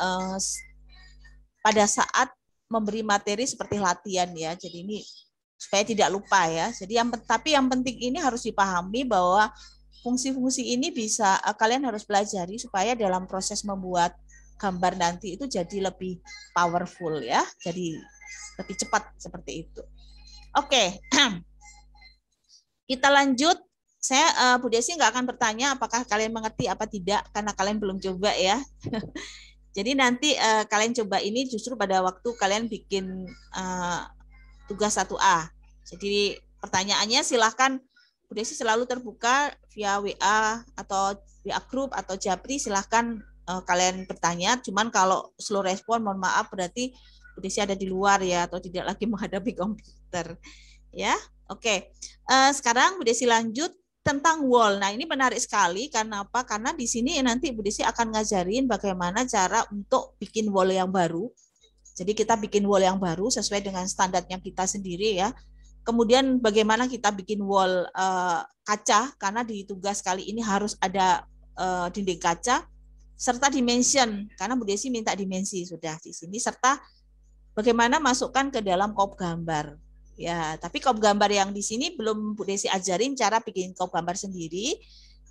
pada saat memberi materi seperti latihan ya. Jadi ini supaya tidak lupa ya. Jadi tapi yang penting ini harus dipahami bahwa fungsi-fungsi ini bisa kalian harus pelajari supaya dalam proses membuat gambar nanti itu jadi lebih powerful ya. Jadi lebih cepat seperti itu. Oke. Kita lanjut. Saya Bu Desi nggak akan bertanya apakah kalian mengerti apa tidak karena kalian belum coba ya. Jadi nanti kalian coba ini justru pada waktu kalian bikin tugas 1A. Jadi pertanyaannya silahkan Bu Desi selalu terbuka via WA atau WA group atau Japri, silahkan kalian bertanya. Cuman kalau slow respon mohon maaf berarti Bu Desi ada di luar ya atau tidak lagi menghadapi komputer. Ya, oke. Sekarang Bu Desi lanjut tentang wall. Nah, ini menarik sekali karena apa? Karena di sini nanti Bu Desi akan ngajarin bagaimana cara untuk bikin wall yang baru. Jadi kita bikin wall yang baru sesuai dengan standarnya kita sendiri ya. Kemudian bagaimana kita bikin wall kaca karena di tugas kali ini harus ada dinding kaca serta dimension karena Bu Desi minta dimensi sudah di sini serta bagaimana masukkan ke dalam kop gambar. Ya, tapi kop gambar yang di sini belum Bu Desi ajarin cara bikin kop gambar sendiri.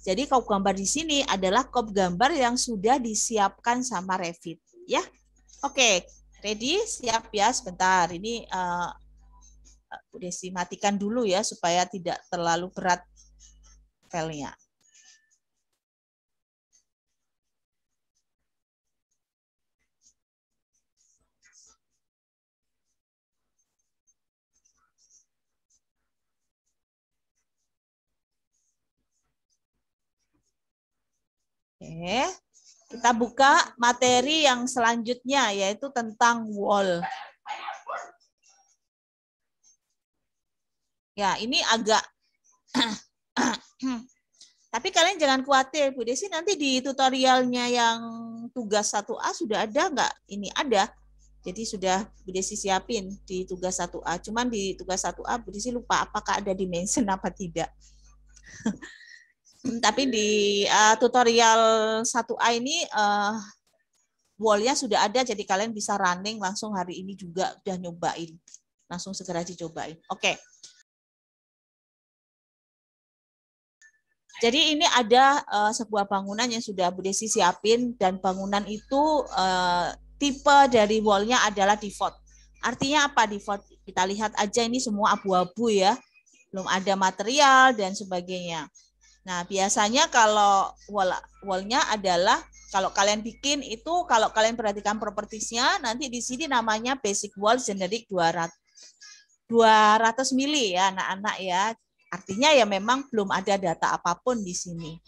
Jadi kop gambar di sini adalah kop gambar yang sudah disiapkan sama Revit, ya. Oke, ready? Siap ya, sebentar. Ini Bu Desi matikan dulu ya supaya tidak terlalu berat filenya. Oke, kita buka materi yang selanjutnya yaitu tentang wall. Ya, ini agak tapi kalian jangan khawatir, Bu Desi nanti di tutorialnya yang tugas 1A sudah ada nggak? Ini ada. Jadi sudah Bu Desi siapin di tugas 1A. Cuman di tugas 1A Bu Desi lupa apakah ada dimension apa tidak. Tapi di tutorial 1A ini wall-nya sudah ada, jadi kalian bisa running langsung hari ini juga udah nyobain. Langsung segera dicobain. Oke. Jadi ini ada sebuah bangunan yang sudah Bu Desi siapin dan bangunan itu tipe dari wall-nya adalah default. Artinya apa default? Kita lihat aja ini semua abu-abu ya. Belum ada material dan sebagainya. Nah, biasanya kalau wall-nya adalah kalau kalian bikin itu, kalau kalian perhatikan propertiesnya, nanti di sini namanya basic wall generic 200 mili ya anak-anak ya. Artinya ya memang belum ada data apapun di sini.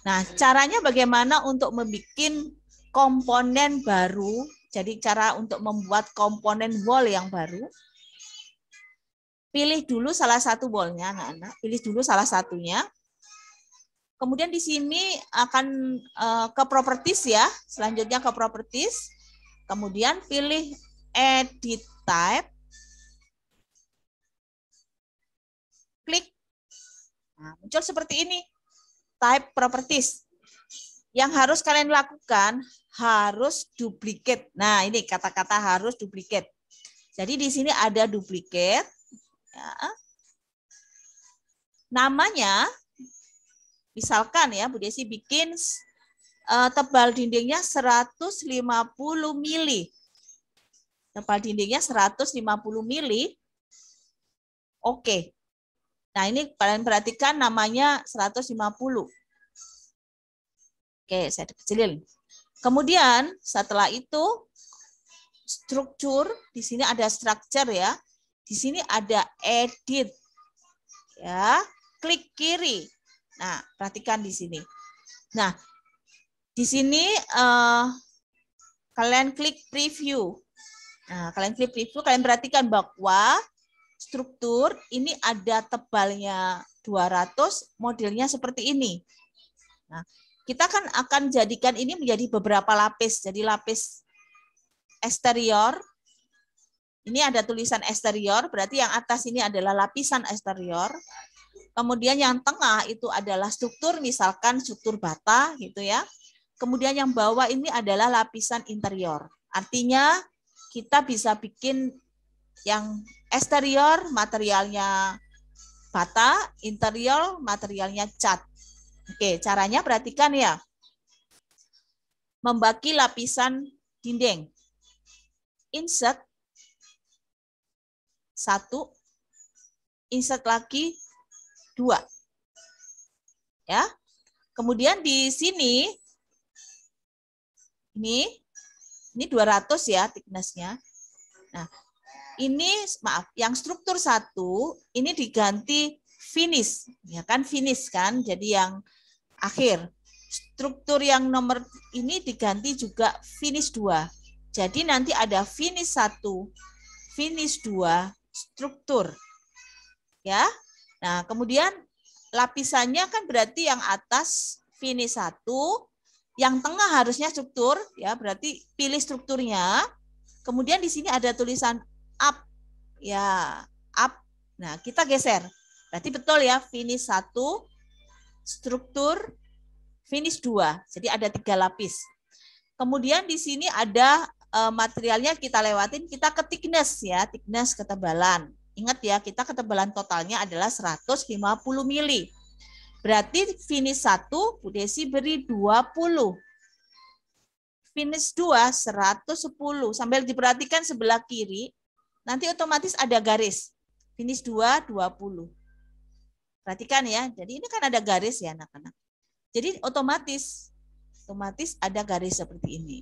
Nah, caranya bagaimana untuk membuat komponen baru? Jadi cara untuk membuat komponen wall yang baru. Pilih dulu salah satu wall-nya anak-anak, pilih dulu salah satunya. Kemudian di sini akan ke properties ya, selanjutnya ke properties. Kemudian pilih edit type. Klik. Nah, muncul seperti ini. Type properties. Yang harus kalian lakukan harus duplicate. Nah, ini kata-kata harus duplicate. Jadi di sini ada duplicate. Ya. Namanya misalkan ya, Bu Desi bikin tebal dindingnya 150 mili. Tebal dindingnya 150 mili. Oke. Nah, ini kalian perhatikan namanya 150. Oke, saya kecilin. Kemudian setelah itu struktur, di sini ada structure ya. Di sini ada edit. Ya, klik kiri. Nah, perhatikan di sini. Nah, di sini kalian klik preview. Nah, kalian klik preview, kalian perhatikan bahwa struktur, ini ada tebalnya 200, modelnya seperti ini. Nah, kita kan akan jadikan ini menjadi beberapa lapis. Jadi lapis eksterior, ini ada tulisan eksterior, berarti yang atas ini adalah lapisan eksterior. Kemudian yang tengah itu adalah struktur, misalkan struktur bata gitu ya. Kemudian yang bawah ini adalah lapisan interior. Artinya kita bisa bikin yang eksterior materialnya bata, interior materialnya cat. Oke, caranya perhatikan ya. Membagi lapisan dinding. Insert 1, insert lagi 2. Ya. Kemudian di sini ini 200 ya thickness-nya. Nah, ini maaf, yang struktur 1 ini diganti finish, ya kan, finish kan. Jadi yang akhir. Struktur yang nomor ini diganti juga finish 2. Jadi nanti ada finish 1, finish 2, struktur. Ya. Nah, kemudian lapisannya kan berarti yang atas finish 1, yang tengah harusnya struktur, ya, berarti pilih strukturnya. Kemudian di sini ada tulisan up, ya, up. Nah, kita geser. Berarti betul ya, finish 1, struktur, finish 2. Jadi ada 3 lapis. Kemudian di sini ada materialnya kita lewatin, kita ke thickness ya, thickness ketebalan. Ingat ya, kita ketebalan totalnya adalah 150 mili. Berarti finish 1, Bu Desi beri 20. Finish 2, 110. Sambil diperhatikan sebelah kiri, nanti otomatis ada garis. Finish 2, 20. Perhatikan ya, jadi ini kan ada garis ya anak-anak. Jadi otomatis ada garis seperti ini.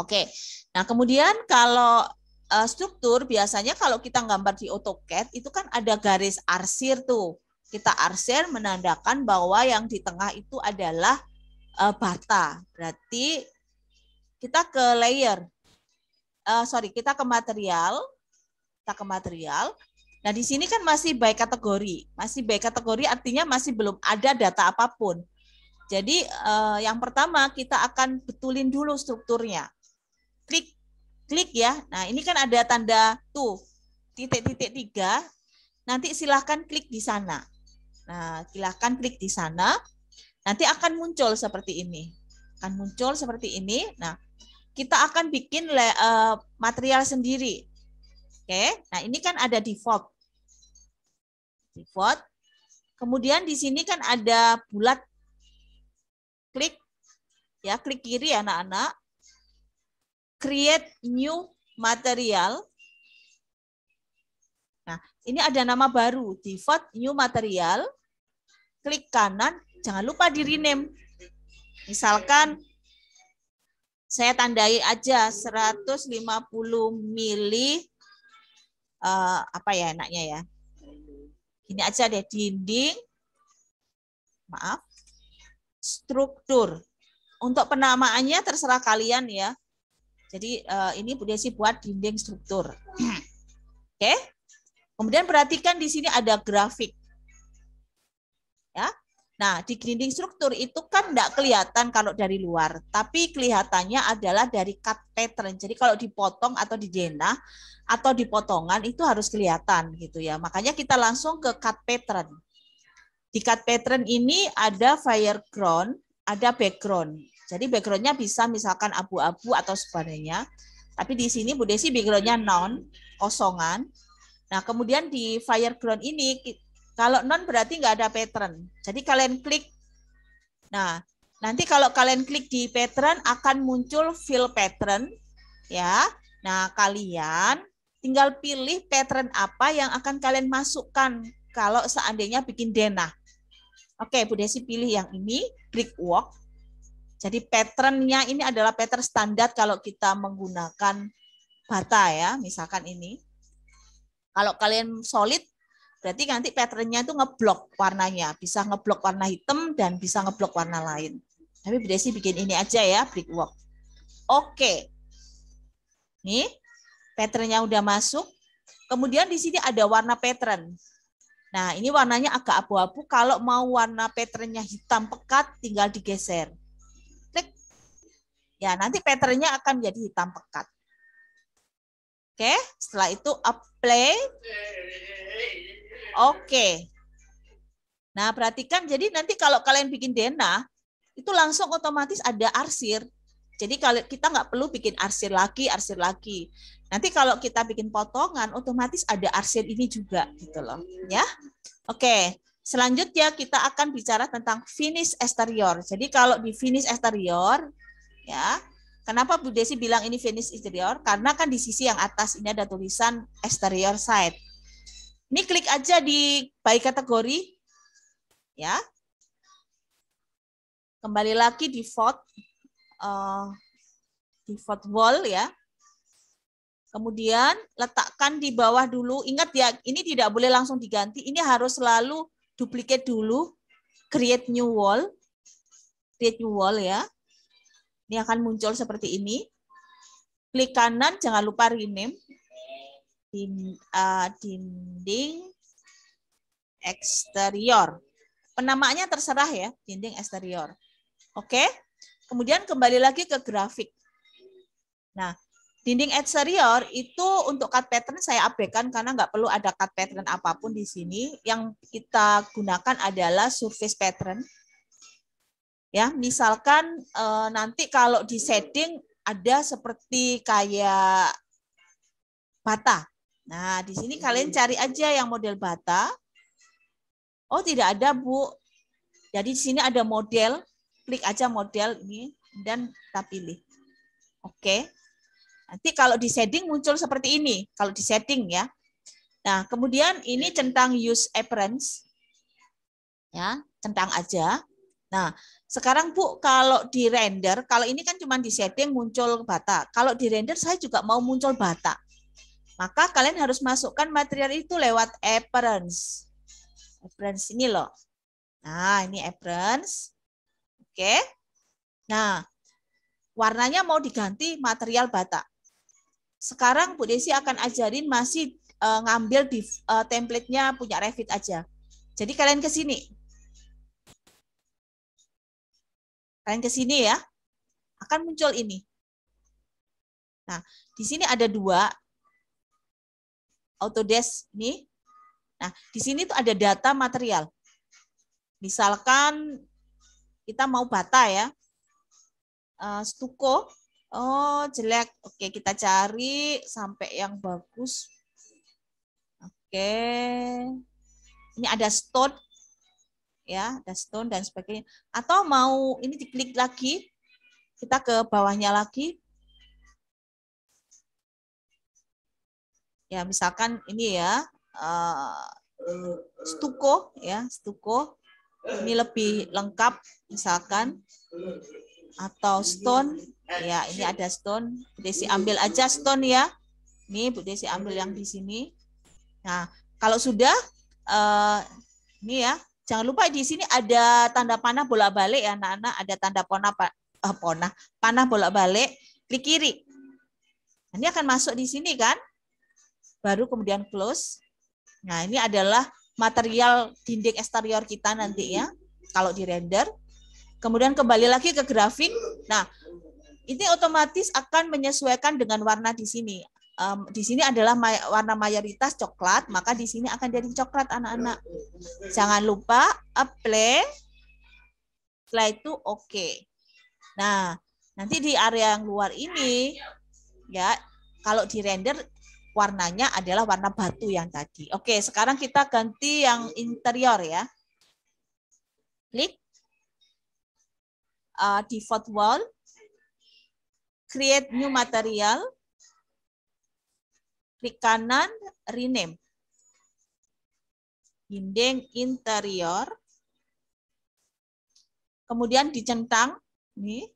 Oke, nah kemudian kalau struktur, biasanya kalau kita gambar di AutoCAD, itu kan ada garis arsir tuh. Kita arsir menandakan bahwa yang di tengah itu adalah bata. Berarti kita ke layer, kita ke material. Nah di sini kan masih by kategori. Masih by kategori artinya masih belum ada data apapun. Jadi yang pertama kita akan betulin dulu strukturnya. Klik ya. Nah ini kan ada tanda tuh titik-titik 3. Nanti silahkan klik di sana. Nah, silahkan klik di sana. Nanti akan muncul seperti ini. Nah, kita akan bikin material sendiri. Oke. Nah, ini kan ada default. Kemudian di sini kan ada bulat. Klik ya, klik kiri anak-anak. Create new material. Nah, ini ada nama baru, default new material. Klik kanan, jangan lupa di rename. Misalkan saya tandai aja 150 mili apa ya enaknya ya. Ini aja deh, dinding. Maaf. Struktur. Untuk penamaannya terserah kalian ya. Jadi ini Bu Desi buat dinding struktur. Oke. Kemudian perhatikan di sini ada grafik. Ya. Nah, di dinding struktur itu kan enggak kelihatan kalau dari luar, tapi kelihatannya adalah dari cut pattern. Jadi kalau dipotong atau dijenah atau dipotongan itu harus kelihatan gitu ya. Makanya kita langsung ke cut pattern. Di cut pattern ini ada foreground, ada background. Jadi backgroundnya bisa misalkan abu-abu atau sebagainya. Tapi di sini Bu Desi backgroundnya non, kosongan. Nah, kemudian di foreground ini, kalau non berarti nggak ada pattern. Jadi kalian klik. Nah, nanti kalau kalian klik di pattern akan muncul fill pattern. Ya. Nah, kalian tinggal pilih pattern apa yang akan kalian masukkan kalau seandainya bikin denah. Oke, Bu Desi pilih yang ini, brickwork. Jadi patternnya ini adalah pattern standar kalau kita menggunakan bata ya, misalkan ini. Kalau kalian solid, berarti nanti patternnya itu ngeblok warnanya. Bisa ngeblok warna hitam dan bisa ngeblok warna lain. Tapi Bu Desi bikin ini aja ya, brickwork. Oke. Nih, patternnya udah masuk. Kemudian di sini ada warna pattern. Nah, ini warnanya agak abu-abu. Kalau mau warna patternnya hitam pekat, tinggal digeser. Klik. Ya, nanti patternnya akan menjadi hitam pekat. Oke, setelah itu apply. Oke. Nah, perhatikan. Jadi nanti kalau kalian bikin denah, itu langsung otomatis ada arsir. Jadi kalau kita nggak perlu bikin arsir lagi. Nanti kalau kita bikin potongan, otomatis ada arsir ini juga, gitu loh, ya. Oke, selanjutnya kita akan bicara tentang finish eksterior. Jadi kalau di finish eksterior, ya, kenapa Bu Desi bilang ini finish eksterior? Karena kan di sisi yang atas ini ada tulisan exterior side. Ini klik aja di by kategori, ya. Kembali lagi default wall, ya. Kemudian letakkan di bawah dulu. Ingat ya, ini tidak boleh langsung diganti. Ini harus selalu duplicate dulu. Create new wall. Create new wall, ya. Ini akan muncul seperti ini. Klik kanan, jangan lupa rename. Dinding eksterior. Penamaannya terserah ya, dinding eksterior. Oke. Kemudian kembali lagi ke grafik. Nah, dinding eksterior itu untuk cut pattern saya abaikan karena nggak perlu ada cut pattern apapun di sini. Yang kita gunakan adalah surface pattern. Ya, misalkan nanti kalau di shading ada seperti kayak bata. Nah, di sini kalian cari aja yang model bata. Oh, tidak ada, Bu. Jadi di sini ada model. Klik aja model ini dan kita pilih. Oke. Nanti kalau di shading muncul seperti ini, kalau di setting ya. Nah, kemudian ini centang use appearance. Ya, centang aja. Nah, sekarang Bu, kalau di render, kalau ini kan cuma di setting muncul bata. Kalau di render saya juga mau muncul bata. Maka kalian harus masukkan material itu lewat appearance. Appearance ini loh. Nah, ini appearance. Oke. Nah, warnanya mau diganti material bata. Sekarang Bu Desi akan ajarin masih ngambil di template-nya punya Revit aja. Jadi kalian ke sini. Kalian ke sini ya. Akan muncul ini. Nah, di sini ada dua. Autodesk ini. Nah, di sini tuh ada data material. Misalkan kita mau bata ya. Stuko. Oh, jelek. Oke, kita cari sampai yang bagus. Oke. Ini ada stone. Ya, ada stone dan sebagainya. Atau mau ini diklik lagi. Kita ke bawahnya lagi. Ya, misalkan ini ya. Stuko ya, stuko. Ini lebih lengkap misalkan. Atau stone. Ya, ini ada stone. Bu Desi ambil aja stone ya. Ini Bu Desi ambil yang di sini. Nah, kalau sudah ini ya, jangan lupa di sini ada tanda panah bolak-balik ya, anak-anak. Ada tanda panah bolak-balik. Klik kiri. Ini akan masuk di sini kan? Baru kemudian close. Nah, ini adalah material dinding eksterior kita nanti ya. Kalau di render. Kemudian kembali lagi ke grafik. Nah, ini otomatis akan menyesuaikan dengan warna di sini. Di sini adalah warna mayoritas coklat, maka di sini akan jadi coklat anak-anak. Jangan lupa apply. Setelah itu oke. Nah, nanti di area yang luar ini ya, kalau di render warnanya adalah warna batu yang tadi. Oke, sekarang kita ganti yang interior ya. Klik default wall, create new material, klik kanan, rename. Dinding interior, kemudian dicentang, nih.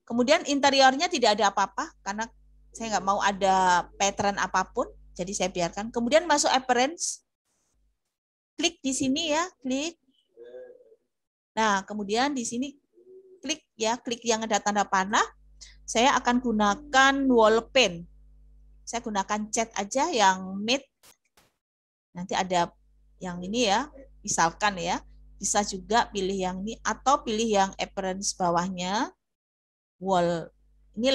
Kemudian interiornya tidak ada apa-apa, karena saya nggak mau ada pattern apapun, jadi saya biarkan. Kemudian masuk appearance, klik di sini ya, klik. Nah, kemudian di sini klik ya, klik yang ada tanda panah. Saya akan gunakan wall paint. Saya gunakan cat aja yang matte Nanti ada yang ini ya, misalkan ya, bisa juga pilih yang ini atau pilih yang appearance bawahnya, wall. Ini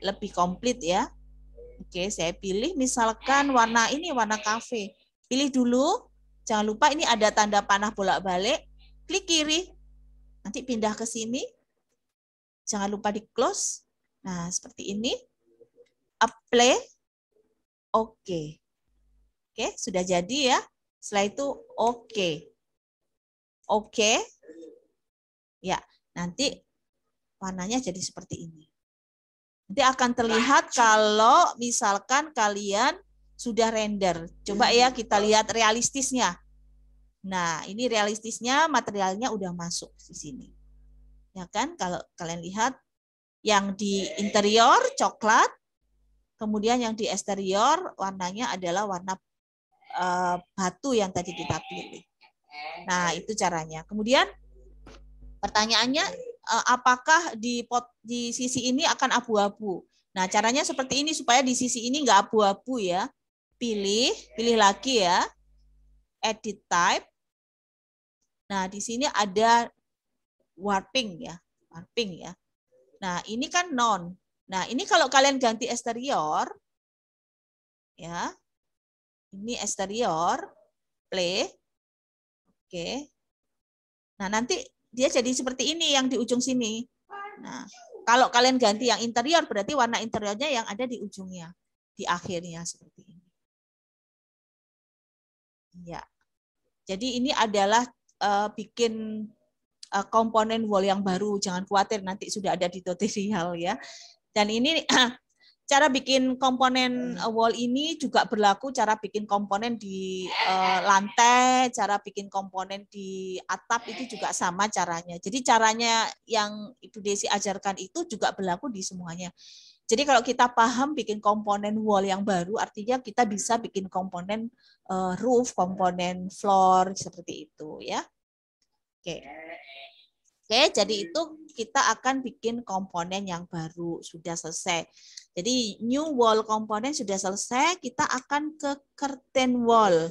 lebih komplit ya. Oke, saya pilih misalkan warna ini, warna cafe. Pilih dulu, jangan lupa ini ada tanda panah bolak-balik, klik kiri, nanti pindah ke sini, jangan lupa di close. Nah, seperti ini, apply, oke. Oke, sudah jadi ya. Setelah itu oke. Oke, ya, nanti warnanya jadi seperti ini. Nanti akan terlihat kalau misalkan kalian sudah render. Coba ya kita lihat realistisnya. Nah, ini realistisnya materialnya udah masuk di sini. Ya kan? Kalau kalian lihat yang di interior coklat, kemudian yang di eksterior warnanya adalah warna batu yang tadi kita pilih. Nah, itu caranya. Kemudian pertanyaannya, apakah di sisi ini akan abu-abu? Nah, caranya seperti ini supaya di sisi ini nggak abu-abu ya. Pilih lagi ya. Edit type. Nah, di sini ada warping ya. Warping ya. Nah, ini kan non. Nah, ini kalau kalian ganti eksterior, ya. Ini eksterior, play. Oke. Nah, nanti dia jadi seperti ini yang di ujung sini. Nah, kalau kalian ganti yang interior, berarti warna interiornya yang ada di ujungnya, di akhirnya seperti ini. Ya. Jadi ini adalah bikin komponen wall yang baru. Jangan khawatir, nanti sudah ada di tutorial ya. Dan ini cara bikin komponen wall ini juga berlaku cara bikin komponen di lantai, cara bikin komponen di atap itu juga sama caranya. Jadi caranya yang Ibu Desi ajarkan itu juga berlaku di semuanya. Jadi kalau kita paham bikin komponen wall yang baru, artinya kita bisa bikin komponen roof, komponen floor, seperti itu ya. Oke. Oke, jadi itu kita akan bikin komponen yang baru, sudah selesai. Jadi new wall komponen sudah selesai, kita akan ke curtain wall.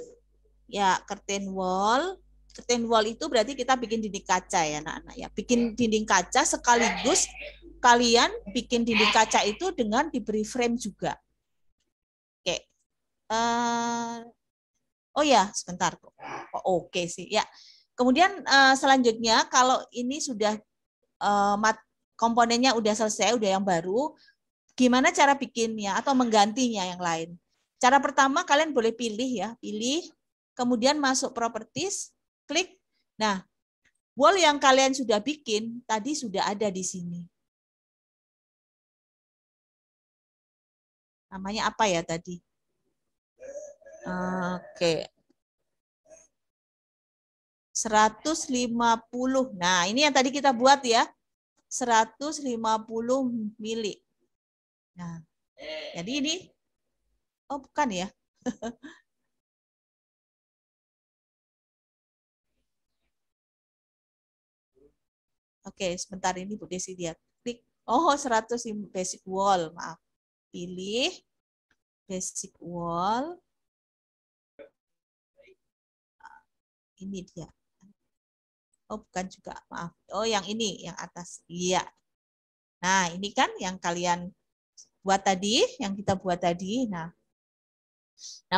Ya, curtain wall. Curtain wall itu berarti kita bikin dinding kaca ya, anak-anak ya. Bikin dinding kaca sekaligus kalian bikin dinding kaca itu dengan diberi frame juga. Oke. Oh ya, sebentar kok. Oke sih, ya. Kemudian selanjutnya kalau ini sudah komponennya udah selesai, udah yang baru, gimana cara bikinnya atau menggantinya yang lain? Cara pertama kalian boleh pilih ya, pilih, kemudian masuk properties, klik. Nah, wall yang kalian sudah bikin tadi sudah ada di sini. Namanya apa ya tadi? Oke. 150. Nah, ini yang tadi kita buat ya. 150 mili. Nah, jadi ini, oh bukan ya. Oke, sebentar ini Bu Desi lihat. Klik. Oh, 100 basic wall, maaf. Pilih basic wall. Ini dia. Oh, bukan juga, maaf. Oh, yang ini, yang atas. Iya. Nah, ini kan yang kalian buat tadi, yang kita buat tadi. Nah,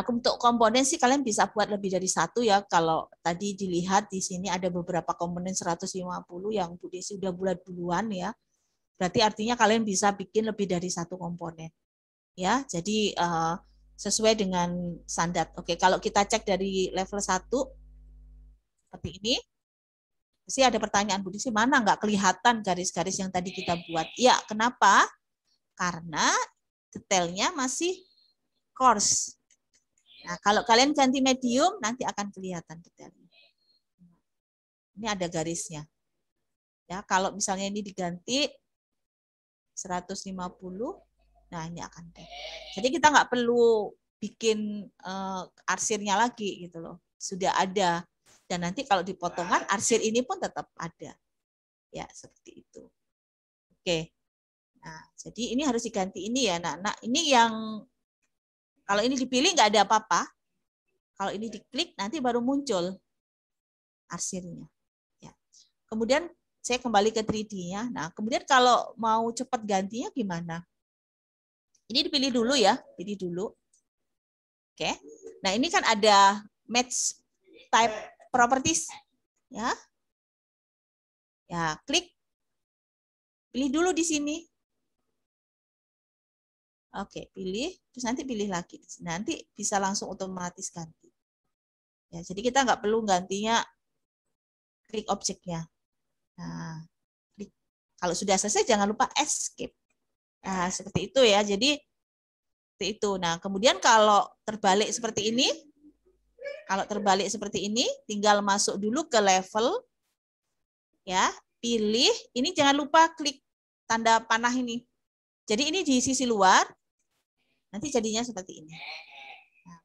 untuk komponen sih kalian bisa buat lebih dari satu ya. Kalau tadi dilihat di sini ada beberapa komponen 150 yang Bu Desi udah buat duluan ya. Berarti artinya kalian bisa bikin lebih dari satu komponen. Ya, jadi sesuai dengan standar. Oke, kalau kita cek dari level 1 seperti ini. Pasti ada pertanyaan, Bu Desi, mana nggak kelihatan garis-garis yang tadi kita buat? Ya, kenapa? Karena detailnya masih coarse. Nah, kalau kalian ganti medium, nanti akan kelihatan detailnya. Ini ada garisnya. Ya, kalau misalnya ini diganti 150, nah ini akan. Jadi kita nggak perlu bikin arsirnya lagi gitu loh. Sudah ada. Dan nanti kalau dipotongan, arsir ini pun tetap ada. Ya, seperti itu. Oke. Nah, jadi ini harus diganti ini ya. Nah, ini yang, kalau ini dipilih nggak ada apa-apa. Kalau ini diklik, nanti baru muncul arsirnya. Ya. Kemudian saya kembali ke 3D-nya. Nah, kemudian kalau mau cepat gantinya gimana? Ini dipilih dulu ya, pilih dulu. Oke. Nah, ini kan ada match type properties, ya. Ya, klik. Pilih dulu di sini. Oke, pilih, terus nanti pilih lagi. Nanti bisa langsung otomatis ganti. Ya, jadi kita nggak perlu gantinya klik objeknya. Nah, klik. Kalau sudah selesai jangan lupa escape. Nah, seperti itu ya. Jadi seperti itu. Nah, kemudian kalau terbalik seperti ini, tinggal masuk dulu ke level, ya, pilih. Ini jangan lupa klik tanda panah ini. Jadi ini di sisi luar, nanti jadinya seperti ini. Nah,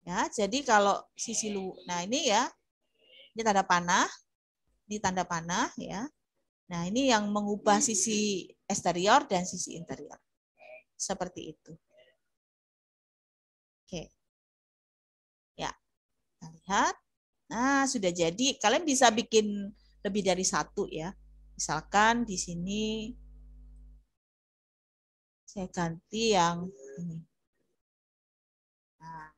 ya, jadi kalau sisi luar, nah ini ya, ini tanda panah, ya. Nah, ini yang mengubah sisi eksterior dan sisi interior. Seperti itu. Oke. Ya, kita lihat. Nah, sudah jadi. Kalian bisa bikin lebih dari satu ya. Misalkan di sini saya ganti yang ini. Nah,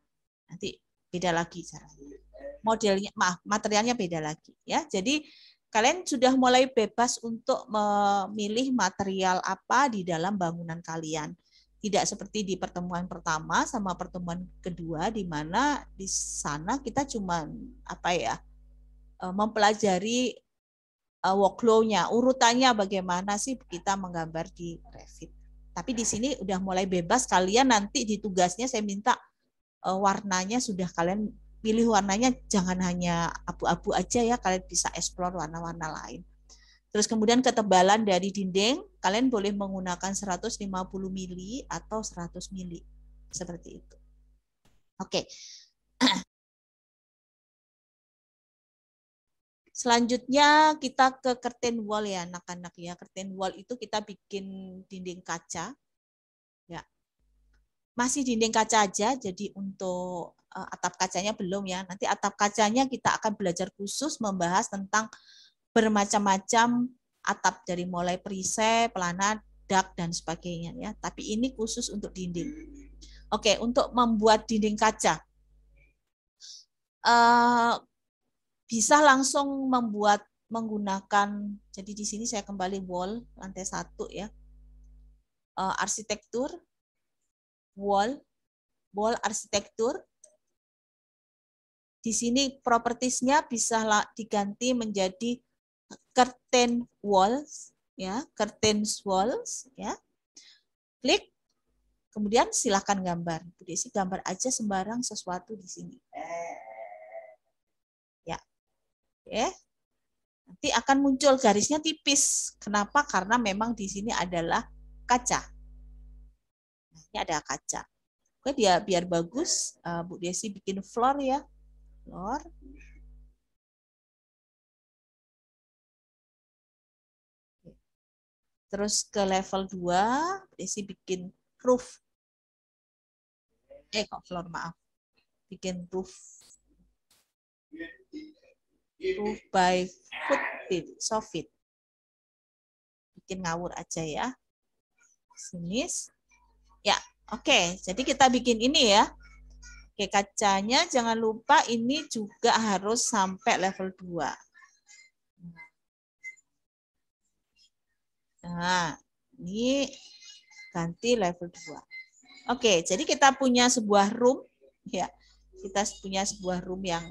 nanti beda lagi caranya. Modelnya, maaf, materialnya beda lagi ya. Jadi kalian sudah mulai bebas untuk memilih material apa di dalam bangunan kalian. Tidak seperti di pertemuan pertama sama pertemuan kedua, di mana di sana kita cuma mempelajari workflow-nya, urutannya bagaimana sih kita menggambar di Revit. Tapi di sini udah mulai bebas, kalian nanti di tugasnya saya minta warnanya sudah kalian pilih warnanya, jangan hanya abu-abu aja ya, kalian bisa explore warna-warna lain. Terus kemudian ketebalan dari dinding, kalian boleh menggunakan 150 mili atau 100 mili. Seperti itu. Oke. Selanjutnya kita ke curtain wall ya anak-anak ya. Curtain wall itu kita bikin dinding kaca. Ya. Masih dinding kaca aja, jadi untuk atap kacanya belum ya. Nanti atap kacanya kita akan belajar khusus membahas tentang bermacam-macam atap dari mulai perisai, pelana, dak dan sebagainya ya. Tapi ini khusus untuk dinding. Oke, untuk membuat dinding kaca. Bisa langsung membuat menggunakan, jadi di sini saya kembali wall lantai 1 ya. Arsitektur, wall arsitektur. Di sini propertiesnya bisa diganti menjadi curtain walls ya, curtain walls ya. Klik, kemudian silakan gambar. Bu Desi gambar aja sembarang sesuatu di sini. Ya. Oke. Nanti akan muncul garisnya tipis. Kenapa? Karena memang di sini adalah kaca. Nah, ini ada kaca. Oke, dia biar bagus, Bu Desi bikin floor ya. Floor. Terus ke level 2, Bu Desi bikin roof. Kok floor, maaf. Bikin roof. Roof by foot soffit. Bikin ngawur aja ya. Sini. Ya, oke. Jadi kita bikin ini ya. Oke, kacanya jangan lupa ini juga harus sampai level 2. Nah, ini ganti level 2. Oke, jadi kita punya sebuah room ya. Kita punya sebuah room yang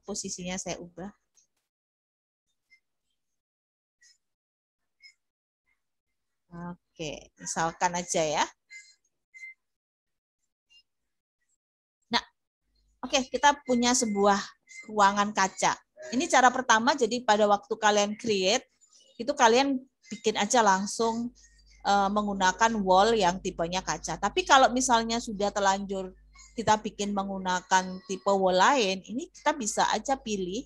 posisinya saya ubah. Oke, misalkan aja ya. Nah, oke, kita punya sebuah ruangan kaca. Ini cara pertama, jadi pada waktu kalian create, itu kalian bikin aja langsung menggunakan wall yang tipenya kaca. Tapi kalau misalnya sudah terlanjur kita bikin menggunakan tipe wall lain, ini kita bisa aja pilih.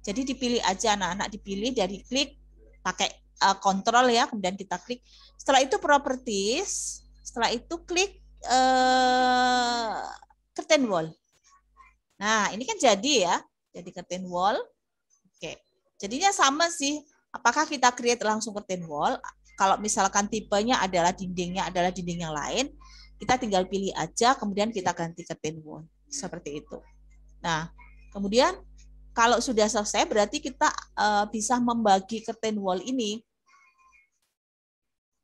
Jadi dipilih aja anak-anak, dipilih dari klik, pakai kontrol ya, kemudian kita klik. Setelah itu properties, setelah itu klik curtain wall. Nah, ini kan jadi ya. Jadi curtain wall. Oke. Jadinya sama sih. Apakah kita create langsung curtain wall? Kalau misalkan tipenya adalah dindingnya adalah dinding yang lain, kita tinggal pilih aja, kemudian kita ganti curtain wall. Seperti itu. Nah, kemudian kalau sudah selesai, berarti kita bisa membagi curtain wall ini.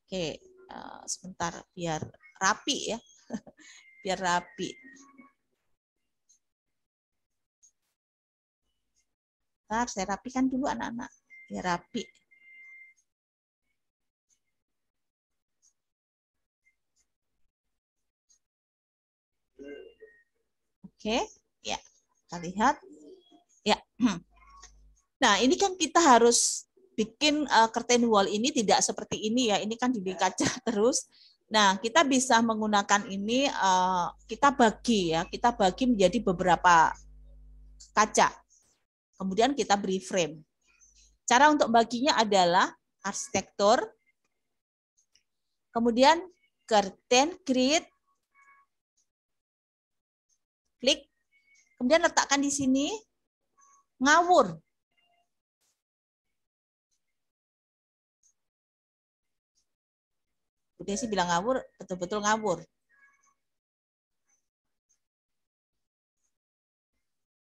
Oke, sebentar biar rapi ya. Biar rapi. Bentar, saya rapikan dulu anak-anak. Biar rapi. Oke, ya. Kita lihat. Ya. Nah, ini kan kita harus bikin curtain wall ini tidak seperti ini ya. Ini kan di kaca terus. Nah, kita bisa menggunakan ini, kita bagi ya. Kita bagi menjadi beberapa kaca. Kemudian kita beri frame. Cara untuk baginya adalah arsitektur, kemudian curtain grid, klik, kemudian letakkan di sini, ngawur. Bu Desi bilang ngawur, betul-betul ngawur.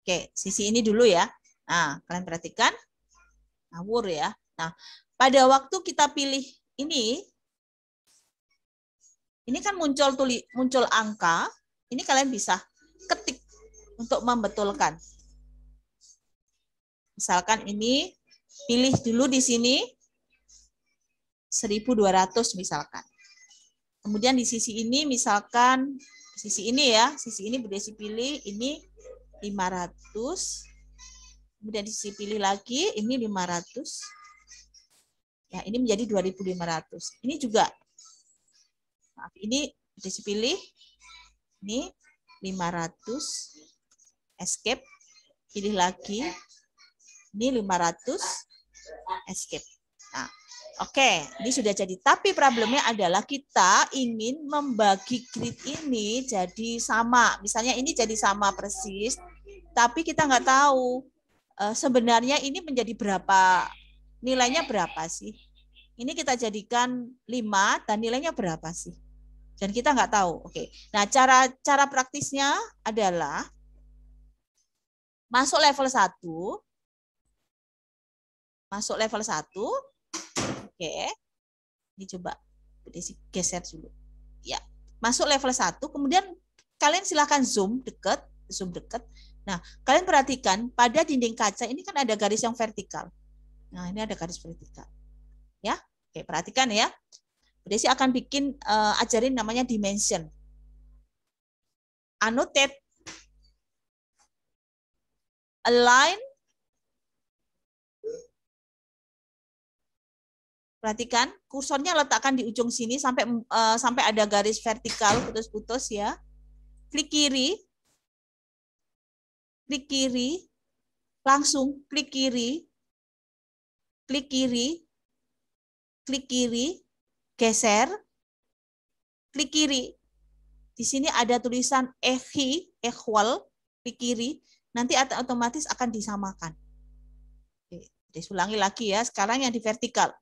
Oke, sisi ini dulu ya. Nah, kalian perhatikan, ngawur ya. Nah, pada waktu kita pilih ini kan muncul angka, ini kalian bisa ketik untuk membetulkan. Misalkan ini, pilih dulu di sini 1.200 misalkan. Kemudian di sisi ini misalkan, sisi ini ya, sisi ini Bu Desi pilih, ini 500. Kemudian di sisi pilih lagi, ini 500. Ya, ini menjadi 2.500. Ini juga, maaf, ini bisa pilih, ini 500, escape, pilih lagi, ini 500, escape. Nah, oke, ini sudah jadi. Tapi problemnya adalah kita ingin membagi grid ini jadi sama. Misalnya ini jadi sama persis, tapi kita nggak tahu sebenarnya ini menjadi berapa, nilainya berapa sih? Ini kita jadikan 5 dan nilainya berapa sih? Dan kita nggak tahu. Oke. Nah, cara praktisnya adalah masuk level 1. Masuk level 1. Oke. Ini coba geser dulu. Ya. Masuk level 1, kemudian kalian silakan zoom dekat. Nah, kalian perhatikan pada dinding kaca ini kan ada garis yang vertikal. Nah, ini ada garis vertikal. Ya. Oke, perhatikan ya. Bu Desi akan bikin ajarin namanya dimension. Annotate, align. Perhatikan, kursornya letakkan di ujung sini sampai ada garis vertikal putus-putus ya. Klik kiri. Klik kiri. Langsung klik kiri. Klik kiri. Klik kiri. Geser. Klik kiri. Di sini ada tulisan equal, klik kiri. Nanti otomatis akan disamakan. Oke, ulangi lagi ya. Sekarang yang di vertikal.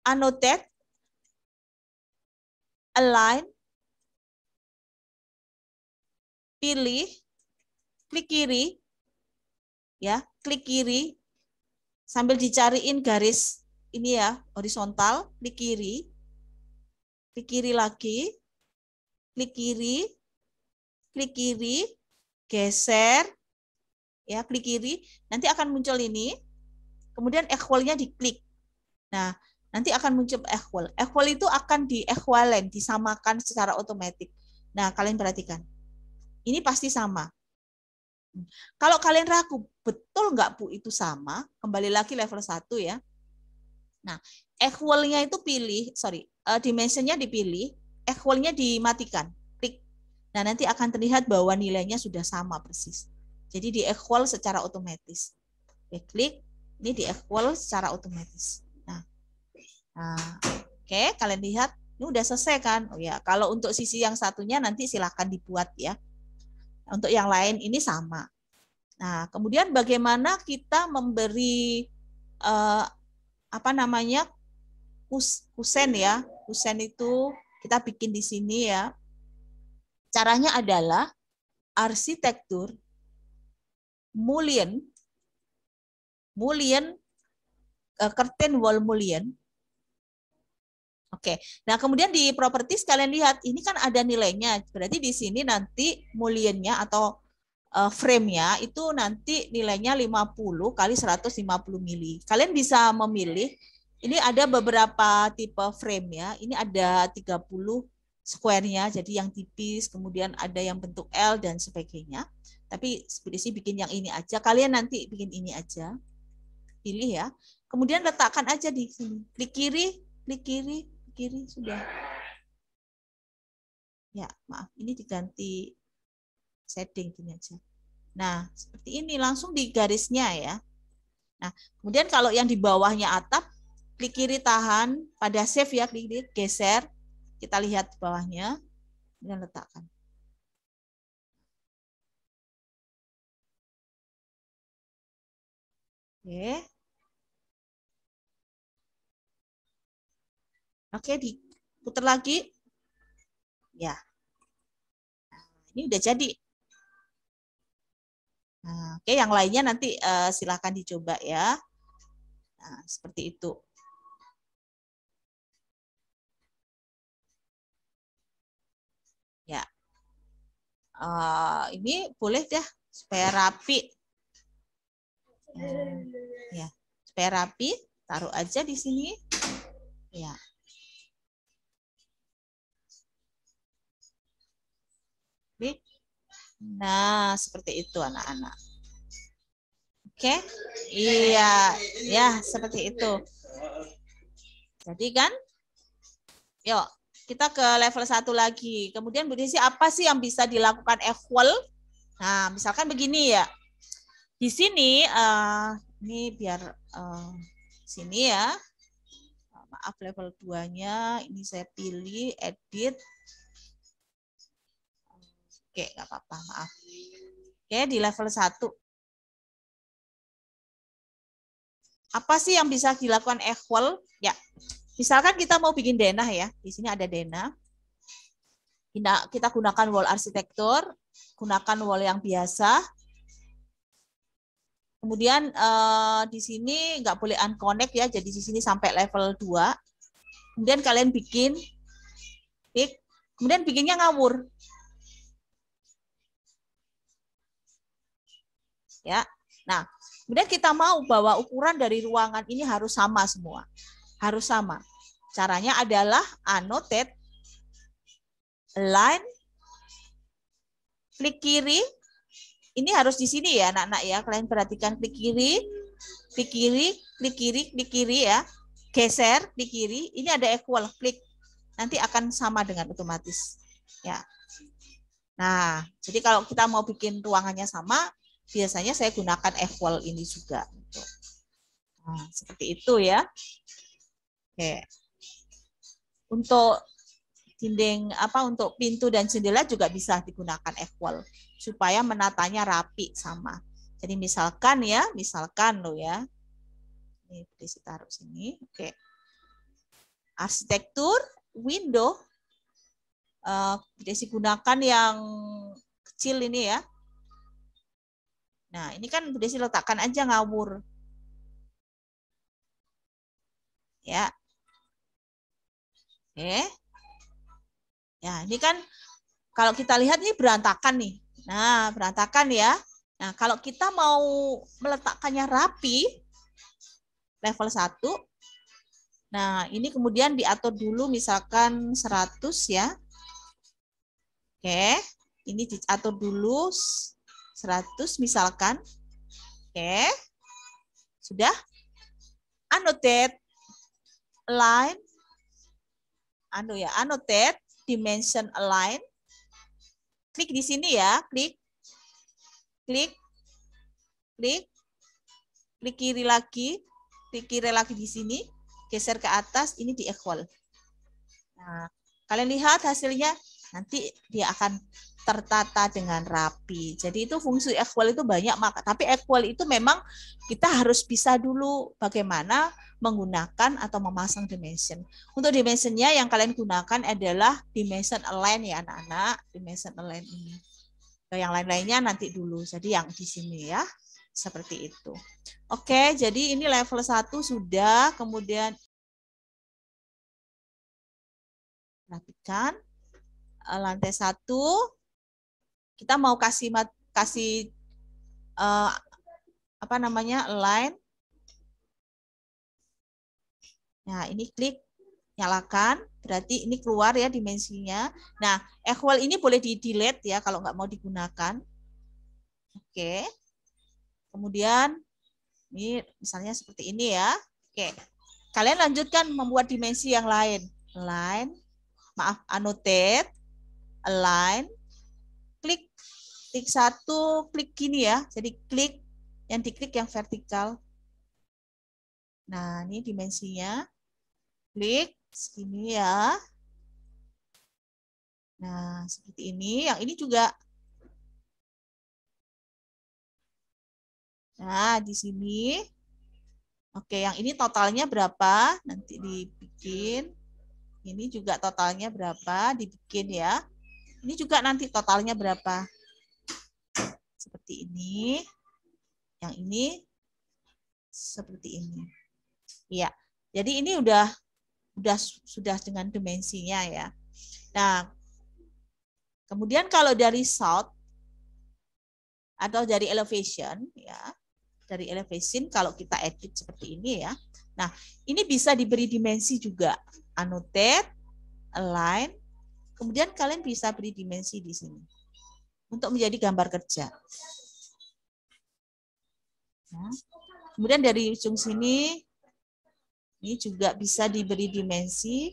Annotate, align, pilih, klik kiri, ya, klik kiri, sambil dicariin garis ini ya, horizontal, klik kiri lagi, klik kiri, geser, ya, klik kiri, nanti akan muncul ini, kemudian equal-nya diklik. Nah, nanti akan muncul equal. Equal itu akan di-equalen, disamakan secara otomatis. Nah, kalian perhatikan. Ini pasti sama. Kalau kalian ragu, betul nggak Bu itu sama? Kembali lagi level 1 ya. Nah, equal-nya itu dimension-nya dipilih, equal-nya dimatikan. Klik. Nah, nanti akan terlihat bahwa nilainya sudah sama persis. Jadi di-equal secara otomatis. Klik, ini di-equal secara otomatis. Nah, oke, kalian lihat Ini udah selesai kan? Oh ya, kalau untuk sisi yang satunya nanti silahkan dibuat ya. Untuk yang lain ini sama. Nah, kemudian bagaimana kita memberi apa namanya kusen ya? Kusen itu kita bikin di sini ya. Caranya adalah arsitektur mullion curtain wall mullion. Oke, nah kemudian di properties kalian lihat ini kan ada nilainya, berarti di sini nanti mullionnya atau frame-nya itu nanti nilainya 50 kali 150 mili. Kalian bisa memilih, ini ada beberapa tipe frame ya, ini ada 30 square-nya, jadi yang tipis, kemudian ada yang bentuk L dan sebagainya. Tapi Desi bikin yang ini aja, kalian nanti bikin ini aja, pilih ya. Kemudian letakkan aja di sini, klik kiri, sudah. Ya, maaf, ini diganti setting gini aja. Nah, seperti ini langsung di garisnya ya. Nah, kemudian kalau yang di bawahnya atap, klik kiri tahan, pada save ya, klik kiri, geser. Kita lihat di bawahnya, dan letakkan. Oke. Oke, diputar lagi. Ya. Nah, ini udah jadi. Nah, oke, yang lainnya nanti silakan dicoba ya. Nah, seperti itu. Ya. Ini boleh deh supaya rapi. Ya, supaya rapi, taruh aja di sini. Ya. Nah, seperti itu anak-anak. Oke? Iya, ya seperti itu. Jadi kan, yuk kita ke level 1 lagi. Kemudian Bu Desi, apa sih yang bisa dilakukan equal? Nah, misalkan begini ya. Di sini, ini biar sini ya. Maaf, level 2-nya. Ini saya pilih, edit. Oke, nggak apa-apa, maaf. Oke, di level 1. Apa sih yang bisa dilakukan equal? Ya, misalkan kita mau bikin denah ya. Di sini ada denah. Kita gunakan wall arsitektur, gunakan wall yang biasa. Kemudian di sini nggak boleh unconnect ya, jadi di sini sampai level 2. Kemudian kalian bikin, kemudian bikinnya ngawur. Ya, nah kemudian kita mau bahwa ukuran dari ruangan ini harus sama semua, harus sama. Caranya adalah annotate, align, klik kiri. Ini harus di sini ya anak-anak ya. Kalian perhatikan, klik kiri, klik kiri, klik kiri, klik kiri ya. Geser, klik kiri. Ini ada equal, klik. Nanti akan sama dengan otomatis. Ya. Nah, jadi kalau kita mau bikin ruangannya sama, biasanya saya gunakan equal ini juga. Nah, seperti itu ya. Oke. Untuk dinding untuk pintu dan jendela juga bisa digunakan equal supaya menatanya rapi sama. Jadi misalkan ya, loh ya. Ini bisa taruh sini. Oke. Arsitektur window Desi gunakan yang kecil ini ya. Nah, ini kan Desi letakkan aja ngawur. Ya. Oke. Ya, ini kan kalau kita lihat ini berantakan nih. Nah, berantakan ya. Nah, kalau kita mau meletakkannya rapi, level 1, nah ini kemudian diatur dulu misalkan 100 ya. Oke, ini diatur dulu 100 misalkan. Oke, sudah. Annotate, align, annotate, dimension align. Klik di sini ya, klik kiri lagi, klik kiri lagi di sini, geser ke atas, ini di equal. Nah, kalian lihat hasilnya, nanti dia akan tertata dengan rapi. Jadi itu fungsi equal itu banyak, tapi equal itu memang kita harus bisa dulu bagaimana menggunakan atau memasang dimension. Untuk dimensionnya yang kalian gunakan adalah dimension align ya anak-anak, dimension align ini. Yang lain-lainnya nanti dulu. Jadi yang di sini ya, seperti itu. Oke, jadi ini level 1 sudah, kemudian perhatikan lantai 1 kita mau kasih apa namanya line. Nah, ini klik nyalakan, berarti ini keluar ya dimensinya. Nah, equal ini boleh di-delete ya kalau nggak mau digunakan. Oke. Kemudian ini misalnya seperti ini ya. Oke. Kalian lanjutkan membuat dimensi yang lain. Line, maaf, annotate, align, klik 1, klik gini ya. Jadi klik, yang diklik yang vertikal. Nah, ini dimensinya. Klik segini ya. Nah, seperti ini. Yang ini juga. Nah, di sini. Oke, yang ini totalnya berapa? Nanti dibikin. Ini juga totalnya berapa? Dibikin ya. Ini juga nanti totalnya berapa? Seperti ini. Yang ini seperti ini. Iya. Jadi ini sudah dengan dimensinya ya. Nah, kemudian kalau dari south atau dari elevation ya, dari elevation kalau kita edit seperti ini ya. Nah, ini bisa diberi dimensi juga. Annotate, align, kemudian kalian bisa beri dimensi di sini untuk menjadi gambar kerja. Nah, kemudian dari ujung sini ini juga bisa diberi dimensi,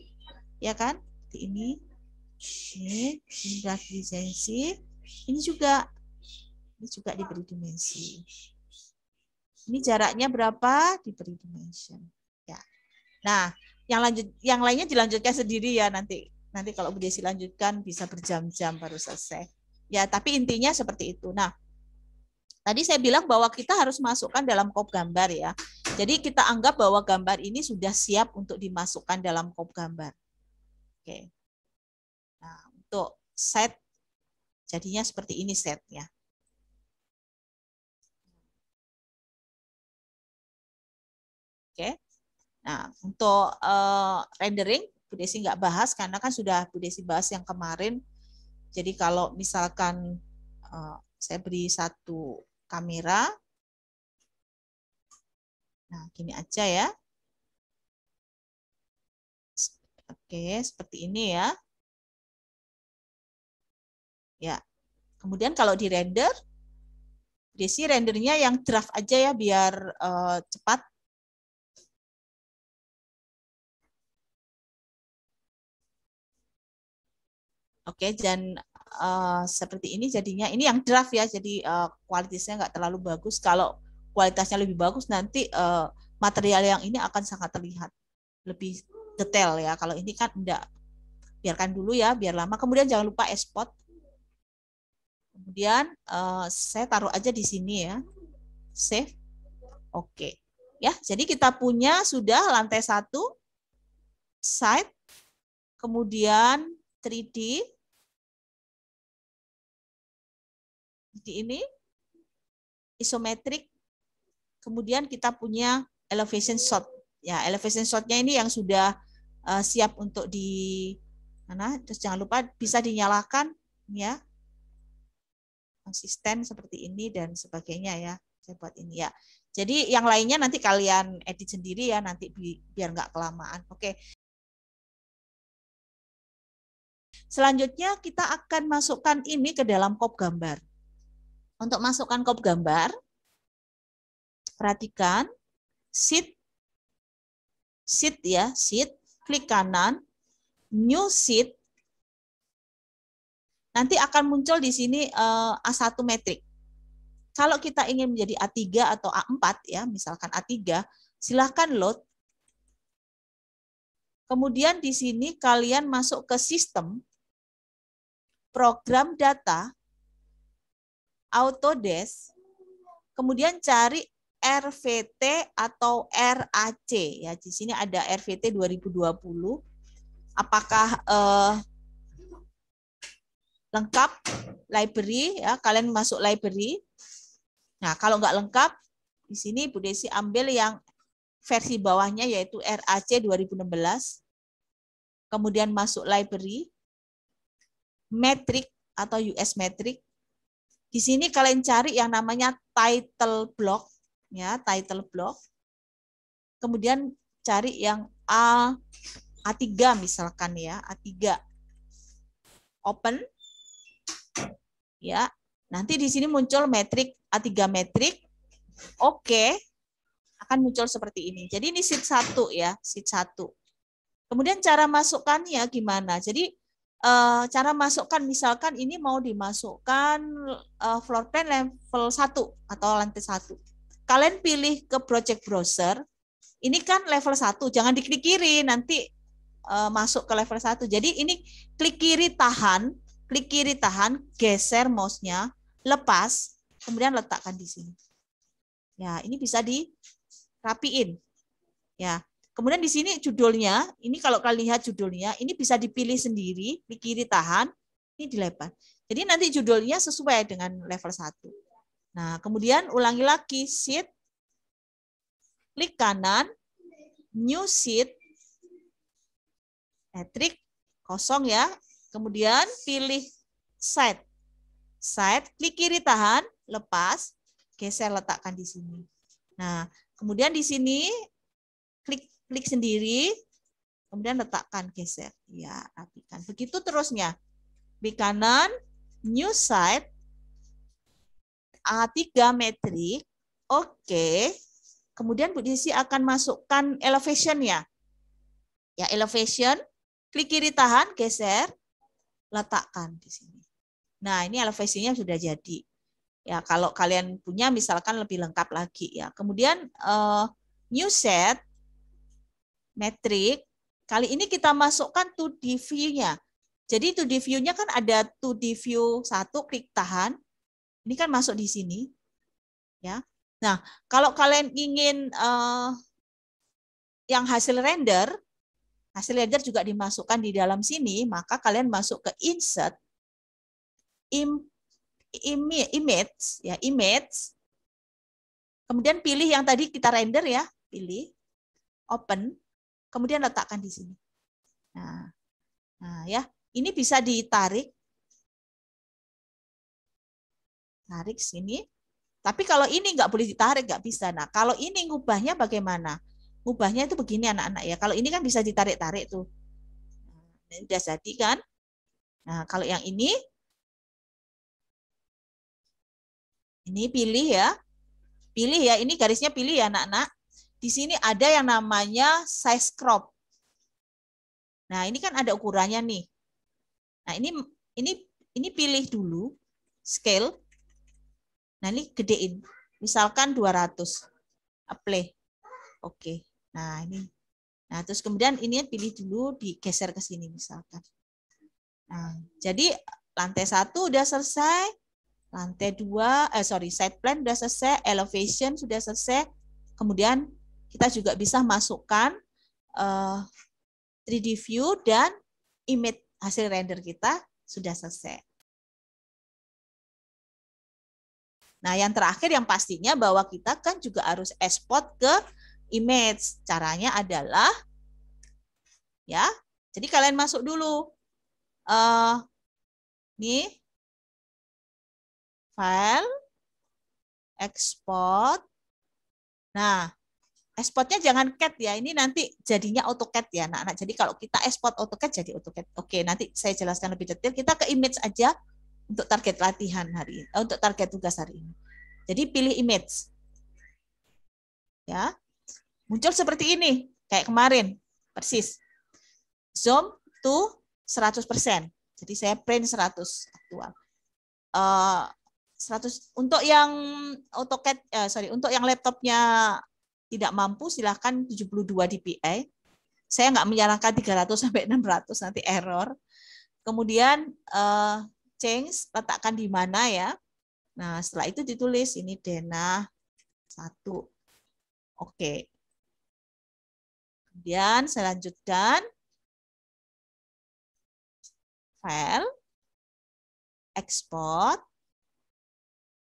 ya kan? Ini dimensi. Ini juga diberi dimensi. Ini jaraknya berapa? Diberi dimension. Ya. Nah, yang lainnya dilanjutkan sendiri ya nanti. Nanti kalau Bu Desi lanjutkan bisa berjam-jam baru selesai. Ya, tapi intinya seperti itu. Nah, tadi saya bilang bahwa kita harus masukkan dalam kop gambar ya. Jadi kita anggap bahwa gambar ini sudah siap untuk dimasukkan dalam kop gambar. Oke. Nah, untuk set jadinya seperti ini setnya. Oke. Nah, untuk rendering Bu Desi nggak bahas karena kan sudah Bu Desi bahas yang kemarin. Jadi kalau misalkan saya beri satu kamera, nah gini aja ya. Oke, seperti ini ya. Ya. Kemudian kalau di render, Desi rendernya yang draft aja ya biar cepat. Oke, dan seperti ini jadinya. Ini yang draft ya, jadi kualitasnya nggak terlalu bagus. Kalau kualitasnya lebih bagus, nanti material yang ini akan sangat terlihat lebih detail ya. Kalau ini kan enggak. Biarkan dulu ya, biar lama. Kemudian jangan lupa export. Kemudian saya taruh aja di sini ya. Save. Oke. Ya, jadi kita punya sudah lantai 1, site, kemudian 3D. Di ini isometrik, kemudian kita punya elevation shot. Ya, elevation shotnya ini yang sudah siap untuk di mana? Terus jangan lupa bisa dinyalakan ya. Konsisten seperti ini dan sebagainya ya. Saya buat ini ya. Jadi yang lainnya nanti kalian edit sendiri ya nanti biar nggak kelamaan. Oke. Selanjutnya kita akan masukkan ini ke dalam kop gambar. Untuk masukkan kop gambar, perhatikan sheet ya, sheet, klik kanan, new sheet. Nanti akan muncul di sini A1 metrik. Kalau kita ingin menjadi A3 atau A4 ya, misalkan A3, silahkan load. Kemudian di sini kalian masuk ke sistem, program data, Autodesk, kemudian cari RVT atau RAC. Ya, di sini ada RVT 2020. Apakah lengkap library? Ya, kalian masuk library. Nah, kalau nggak lengkap, di sini Bu Desi ambil yang versi bawahnya yaitu RAC 2016. Kemudian masuk library, metric atau US metric. Di sini kalian cari yang namanya title block, ya, title block. Kemudian cari yang A3 misalkan ya, A3. Open. Ya. Nanti di sini muncul metric A3 metric. Oke. Akan muncul seperti ini. Jadi ini sheet 1 ya, sheet 1. Kemudian cara masukkannya gimana? Jadi cara masukkan misalkan ini mau dimasukkan floor plan level 1 atau lantai 1. Kalian pilih ke project browser. Ini kan level 1, jangan diklik kiri nanti masuk ke level 1. Jadi ini klik kiri tahan, geser mouse-nya, lepas, kemudian letakkan di sini. Ya, ini bisa dirapiin. Ya. Kemudian di sini judulnya, ini kalau kalian lihat judulnya, ini bisa dipilih sendiri, di kiri tahan, ini dilebar. Jadi nanti judulnya sesuai dengan level 1. Nah, kemudian ulangi lagi sheet, klik kanan, new sheet, metric, kosong ya. Kemudian pilih side. Side, klik kiri tahan, lepas, geser letakkan di sini. Nah, kemudian di sini klik sendiri, kemudian letakkan, geser. Ya, rapikan. Begitu terusnya. Di kanan, new site, A3 metrik. Oke. Kemudian Bu Desi akan masukkan elevation-nya. Ya, elevation. Klik kiri tahan, geser, letakkan di sini. Nah, ini elevation-nya sudah jadi. Ya, kalau kalian punya misalkan lebih lengkap lagi ya. Kemudian new set, metrik, kali ini kita masukkan 2D view-nya. Jadi 2D view-nya kan ada 2D view 1, klik tahan. Ini kan masuk di sini. Ya. Nah, kalau kalian ingin yang hasil render juga dimasukkan di dalam sini, maka kalian masuk ke insert, image, ya, image. Kemudian pilih yang tadi kita render ya, pilih, open. Kemudian letakkan di sini. Nah, ya, ini bisa ditarik, tarik sini. Tapi kalau ini nggak boleh ditarik, nggak bisa. Nah, kalau ini ngubahnya bagaimana? Ngubahnya itu begini anak-anak ya. Kalau ini kan bisa ditarik-tarik tuh. Nah, ini udah jadi kan? Nah, kalau yang ini pilih ya. Pilih ya, ini garisnya pilih ya anak-anak. Di sini ada yang namanya size crop. Nah, ini kan ada ukurannya nih. Nah, ini pilih dulu scale. Nah, ini gedein. Misalkan 200. Apply. Oke. Nah, ini. Nah, terus kemudian ini pilih dulu, digeser ke sini misalkan. Nah, jadi lantai 1 udah selesai. Lantai 2, side plan udah selesai, elevation sudah selesai. Kemudian kita juga bisa masukkan 3D view dan image hasil render kita sudah selesai. Nah, yang terakhir yang pastinya bahwa kita kan juga harus export ke image. Caranya adalah, ya, jadi kalian masuk dulu. Nih, file, export. Nah, exportnya jangan CAD ya, ini nanti jadinya AutoCAD ya anak-anak. Jadi kalau kita export AutoCAD jadi AutoCAD. Oke, nanti saya jelaskan lebih detail. Kita ke image aja untuk target latihan hari ini, untuk target tugas hari ini. Jadi pilih image. Ya. Muncul seperti ini, kayak kemarin, persis. Zoom to 100%. Jadi saya print 100 aktual. 100 untuk yang AutoCAD, untuk yang laptopnya tidak mampu silahkan 72 dpi. Saya nggak menyarankan 300 sampai 600 nanti error. Kemudian change letakkan di mana ya. Nah, setelah itu ditulis ini denah 1. Oke. Kemudian saya lanjutkan file export.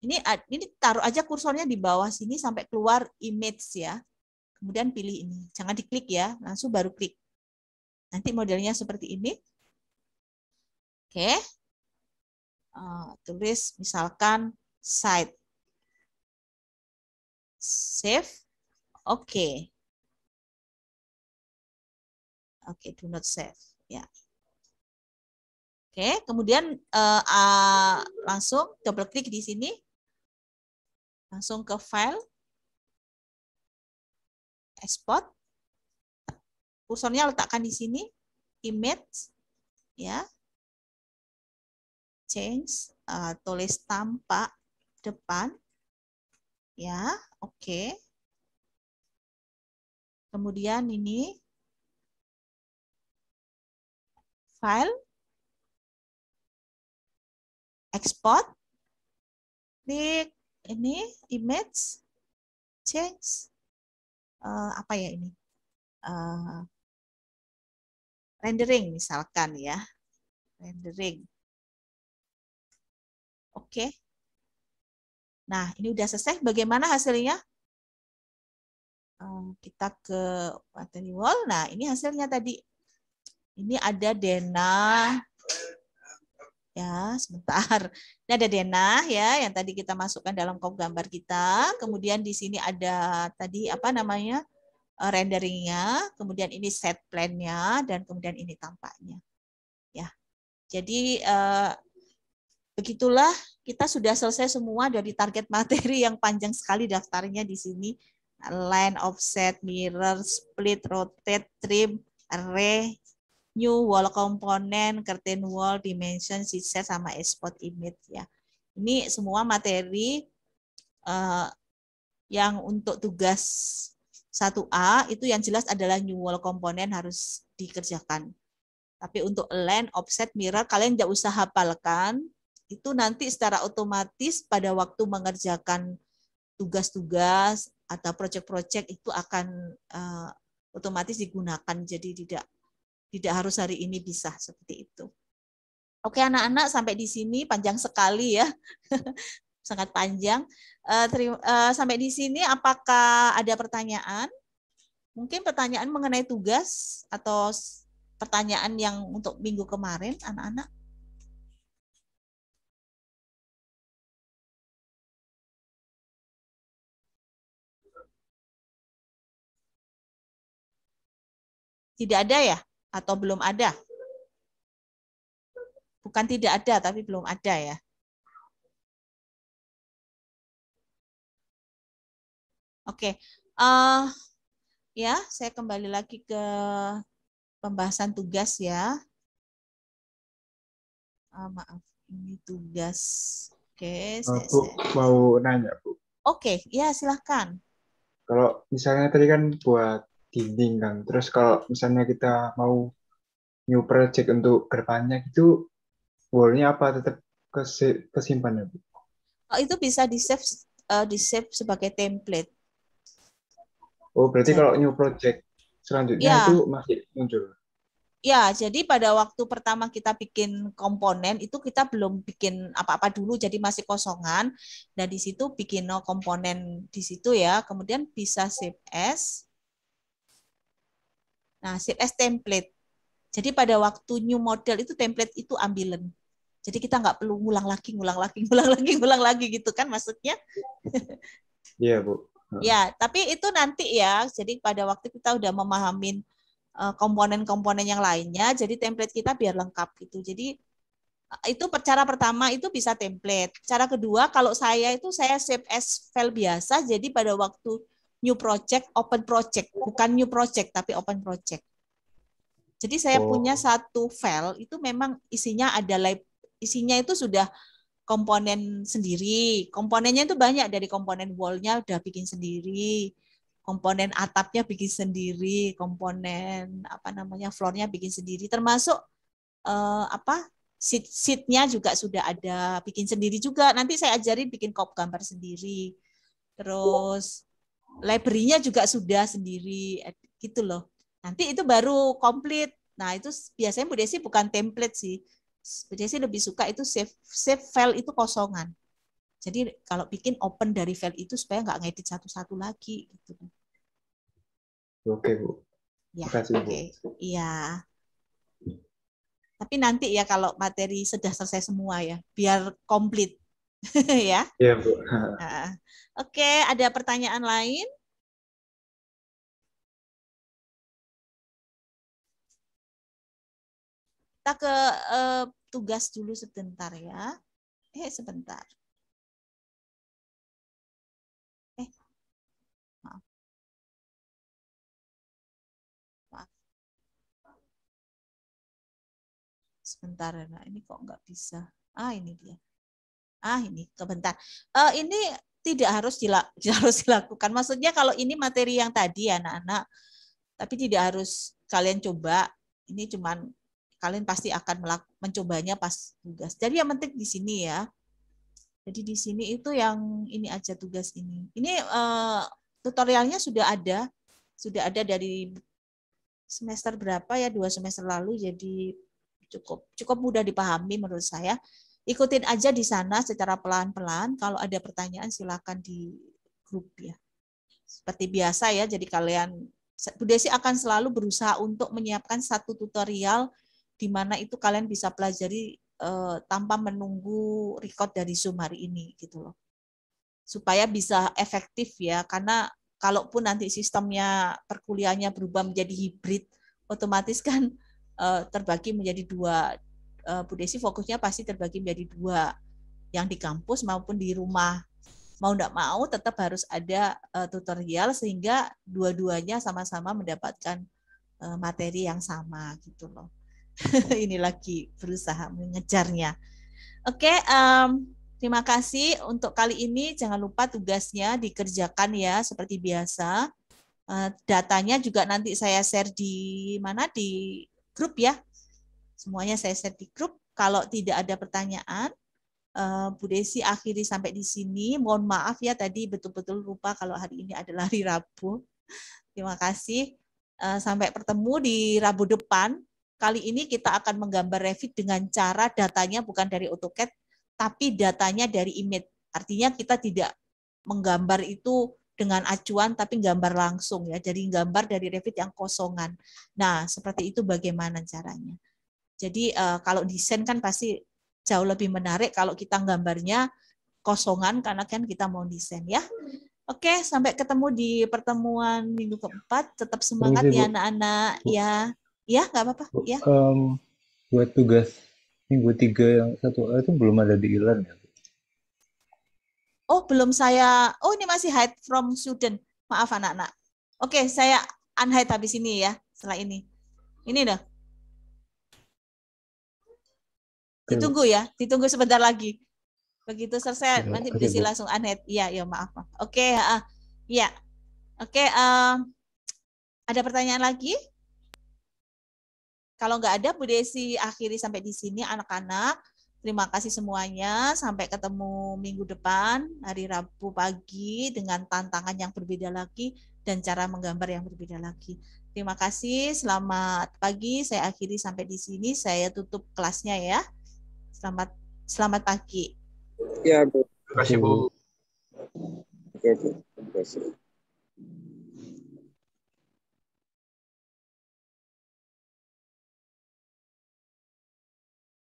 Ini taruh aja kursornya di bawah sini sampai keluar image ya. Kemudian pilih ini. Jangan diklik ya, langsung baru klik. Nanti modelnya seperti ini. Oke. Tulis misalkan site. Save. Oke. Oke, do not save. Ya. Oke, kemudian langsung double klik di sini. Langsung ke file. Export. Kursornya letakkan di sini. Image. Ya. Change. Tulis tampak depan. Ya, oke. Kemudian ini file, export, klik ini image, change, apa ya ini, rendering misalkan ya, rendering. Oke. Nah, ini udah selesai. Bagaimana hasilnya? Kita ke materi wall. Nah, ini hasilnya tadi. Ini ada denah. Ya, sebentar. Ini ada denah ya, yang tadi kita masukkan dalam kop gambar kita. Kemudian di sini ada tadi apa namanya? Renderingnya. Kemudian ini set plan-nya dan kemudian ini tampaknya. Ya. Jadi begitulah kita sudah selesai semua dari target materi yang panjang sekali daftarnya di sini. Line, offset, mirror, split, rotate, trim, array, new wall component, curtain wall, dimension, set, sama export image ya. Ini semua materi yang untuk tugas 1A itu yang jelas adalah new wall component harus dikerjakan. Tapi untuk line, offset, mirror kalian tidak usah hafalkan. Itu nanti secara otomatis pada waktu mengerjakan tugas-tugas atau proyek-proyek itu akan otomatis digunakan. Jadi tidak harus hari ini bisa seperti itu. Oke anak-anak, sampai di sini panjang sekali ya. Sangat panjang. Sampai di sini apakah ada pertanyaan? Mungkin pertanyaan mengenai tugas atau pertanyaan yang untuk minggu kemarin anak-anak? Tidak ada ya? Atau belum ada? Bukan tidak ada, tapi belum ada ya. Oke, ya saya kembali lagi ke pembahasan tugas ya. Maaf, ini tugas. Oke, Bu, mau nanya Bu. Oke, ya silahkan. Kalau misalnya tadi kan buat dinding kan, terus kalau misalnya kita mau new project untuk kedepannya gitu, wall-nya apa tetap kesimpan ya Bu? Itu bisa di-save sebagai template. Oh, berarti Jadi, kalau new project selanjutnya ya, itu masih muncul? Ya, jadi pada waktu pertama kita bikin komponen itu kita belum bikin apa-apa dulu, jadi masih kosongan. Dan di situ bikin komponen di situ ya. Kemudian bisa save as. Nah, save as template. Jadi pada waktu new model itu template itu ambilen. Jadi kita nggak perlu ngulang lagi gitu kan maksudnya. Iya Bu. Ya, tapi itu nanti ya. Jadi pada waktu kita udah memahamin komponen-komponen yang lainnya, jadi template kita biar lengkap gitu. Jadi itu cara pertama itu bisa template. Cara kedua kalau saya itu saya save as file biasa, jadi pada waktu new project, open project, bukan new project tapi open project. Jadi saya punya satu file itu memang isinya isinya itu sudah komponen sendiri. Komponennya itu banyak, dari komponen wall-nya udah bikin sendiri. komponen atapnya bikin sendiri, komponen floornya bikin sendiri, termasuk sheet-nya juga sudah ada, bikin sendiri juga. Nanti saya ajarin bikin kop gambar sendiri. Terus library-nya juga sudah sendiri, gitu loh. Nanti itu baru komplit. Nah, itu biasanya Bu Desi bukan template sih. Bu Desi lebih suka itu save file itu kosongan. Jadi kalau bikin open dari file itu supaya nggak ngedit satu-satu lagi. Gitu. Oke, Bu. Ya, Terima kasih, Bu. oke. Iya. Tapi nanti ya kalau materi sudah selesai semua ya, biar komplit. Ya. Iya, Bu. Nah, oke, ada pertanyaan lain? Kita ke tugas dulu sebentar ya. Sebentar. Maaf. Maaf. Sebentar, nah ini kok nggak bisa. Ini dia. Ini sebentar. Ini tidak harus dilakukan. Maksudnya kalau ini materi yang tadi anak-anak, tapi tidak harus kalian coba. Ini cuman kalian pasti akan mencobanya pas tugas. Jadi yang penting di sini ya. Jadi di sini itu yang ini aja tugas ini. Ini tutorialnya sudah ada dari semester berapa ya, 2 semester lalu. Jadi cukup mudah dipahami menurut saya. Ikutin aja di sana secara pelan-pelan. Kalau ada pertanyaan silakan di grup ya. Seperti biasa ya. Jadi kalian, Bu Desi akan selalu berusaha untuk menyiapkan satu tutorial di mana itu kalian bisa pelajari tanpa menunggu record dari Zoom hari ini gitu loh. Supaya bisa efektif ya, karena kalaupun nanti sistemnya perkuliahannya berubah menjadi hibrid, otomatis kan terbagi menjadi 2. Bu Desi fokusnya pasti terbagi menjadi 2, yang di kampus maupun di rumah. Mau enggak mau tetap harus ada tutorial sehingga dua-duanya sama-sama mendapatkan materi yang sama gitu loh. Ini lagi berusaha mengejarnya. Oke, terima kasih untuk kali ini. Jangan lupa tugasnya dikerjakan ya seperti biasa. Datanya juga nanti saya share di mana, di grup ya. Semuanya saya share di grup. Kalau tidak ada pertanyaan, Bu Desi akhiri sampai di sini. Mohon maaf ya tadi betul-betul lupa kalau hari ini adalah hari Rabu. Terima kasih. Sampai bertemu di Rabu depan. Kali ini kita akan menggambar Revit dengan cara datanya bukan dari AutoCAD, tapi datanya dari image. Artinya kita tidak menggambar itu dengan acuan, tapi gambar langsung ya. Jadi gambar dari Revit yang kosongan. Nah, seperti itu bagaimana caranya. Jadi kalau desain kan pasti jauh lebih menarik kalau kita gambarnya kosongan, karena kan kita mau desain ya. Oke, sampai ketemu di pertemuan minggu keempat. Tetap semangat ya anak-anak ya. Ya, nggak apa-apa. Ya. Buat tugas minggu 3 yang 1A itu belum ada di e-learn ya? Oh, belum saya. Oh, ini masih hide from student. Maaf anak-anak. Oke, saya unhide habis ini ya. Setelah ini. Ini dah. Ditunggu ya. Ditunggu sebentar lagi. Begitu selesai, nanti bisa langsung unhide. Iya, ya maaf. Oke, ya. Oke, ada pertanyaan lagi? Kalau nggak ada, Bu Desi akhiri sampai di sini anak-anak. Terima kasih semuanya. Sampai ketemu minggu depan, hari Rabu pagi, dengan tantangan yang berbeda lagi dan cara menggambar yang berbeda lagi. Terima kasih. Selamat pagi. Saya akhiri sampai di sini. Saya tutup kelasnya ya. Selamat pagi. Ya, Bu. Terima kasih, Bu. Oke, Bu. Terima kasih.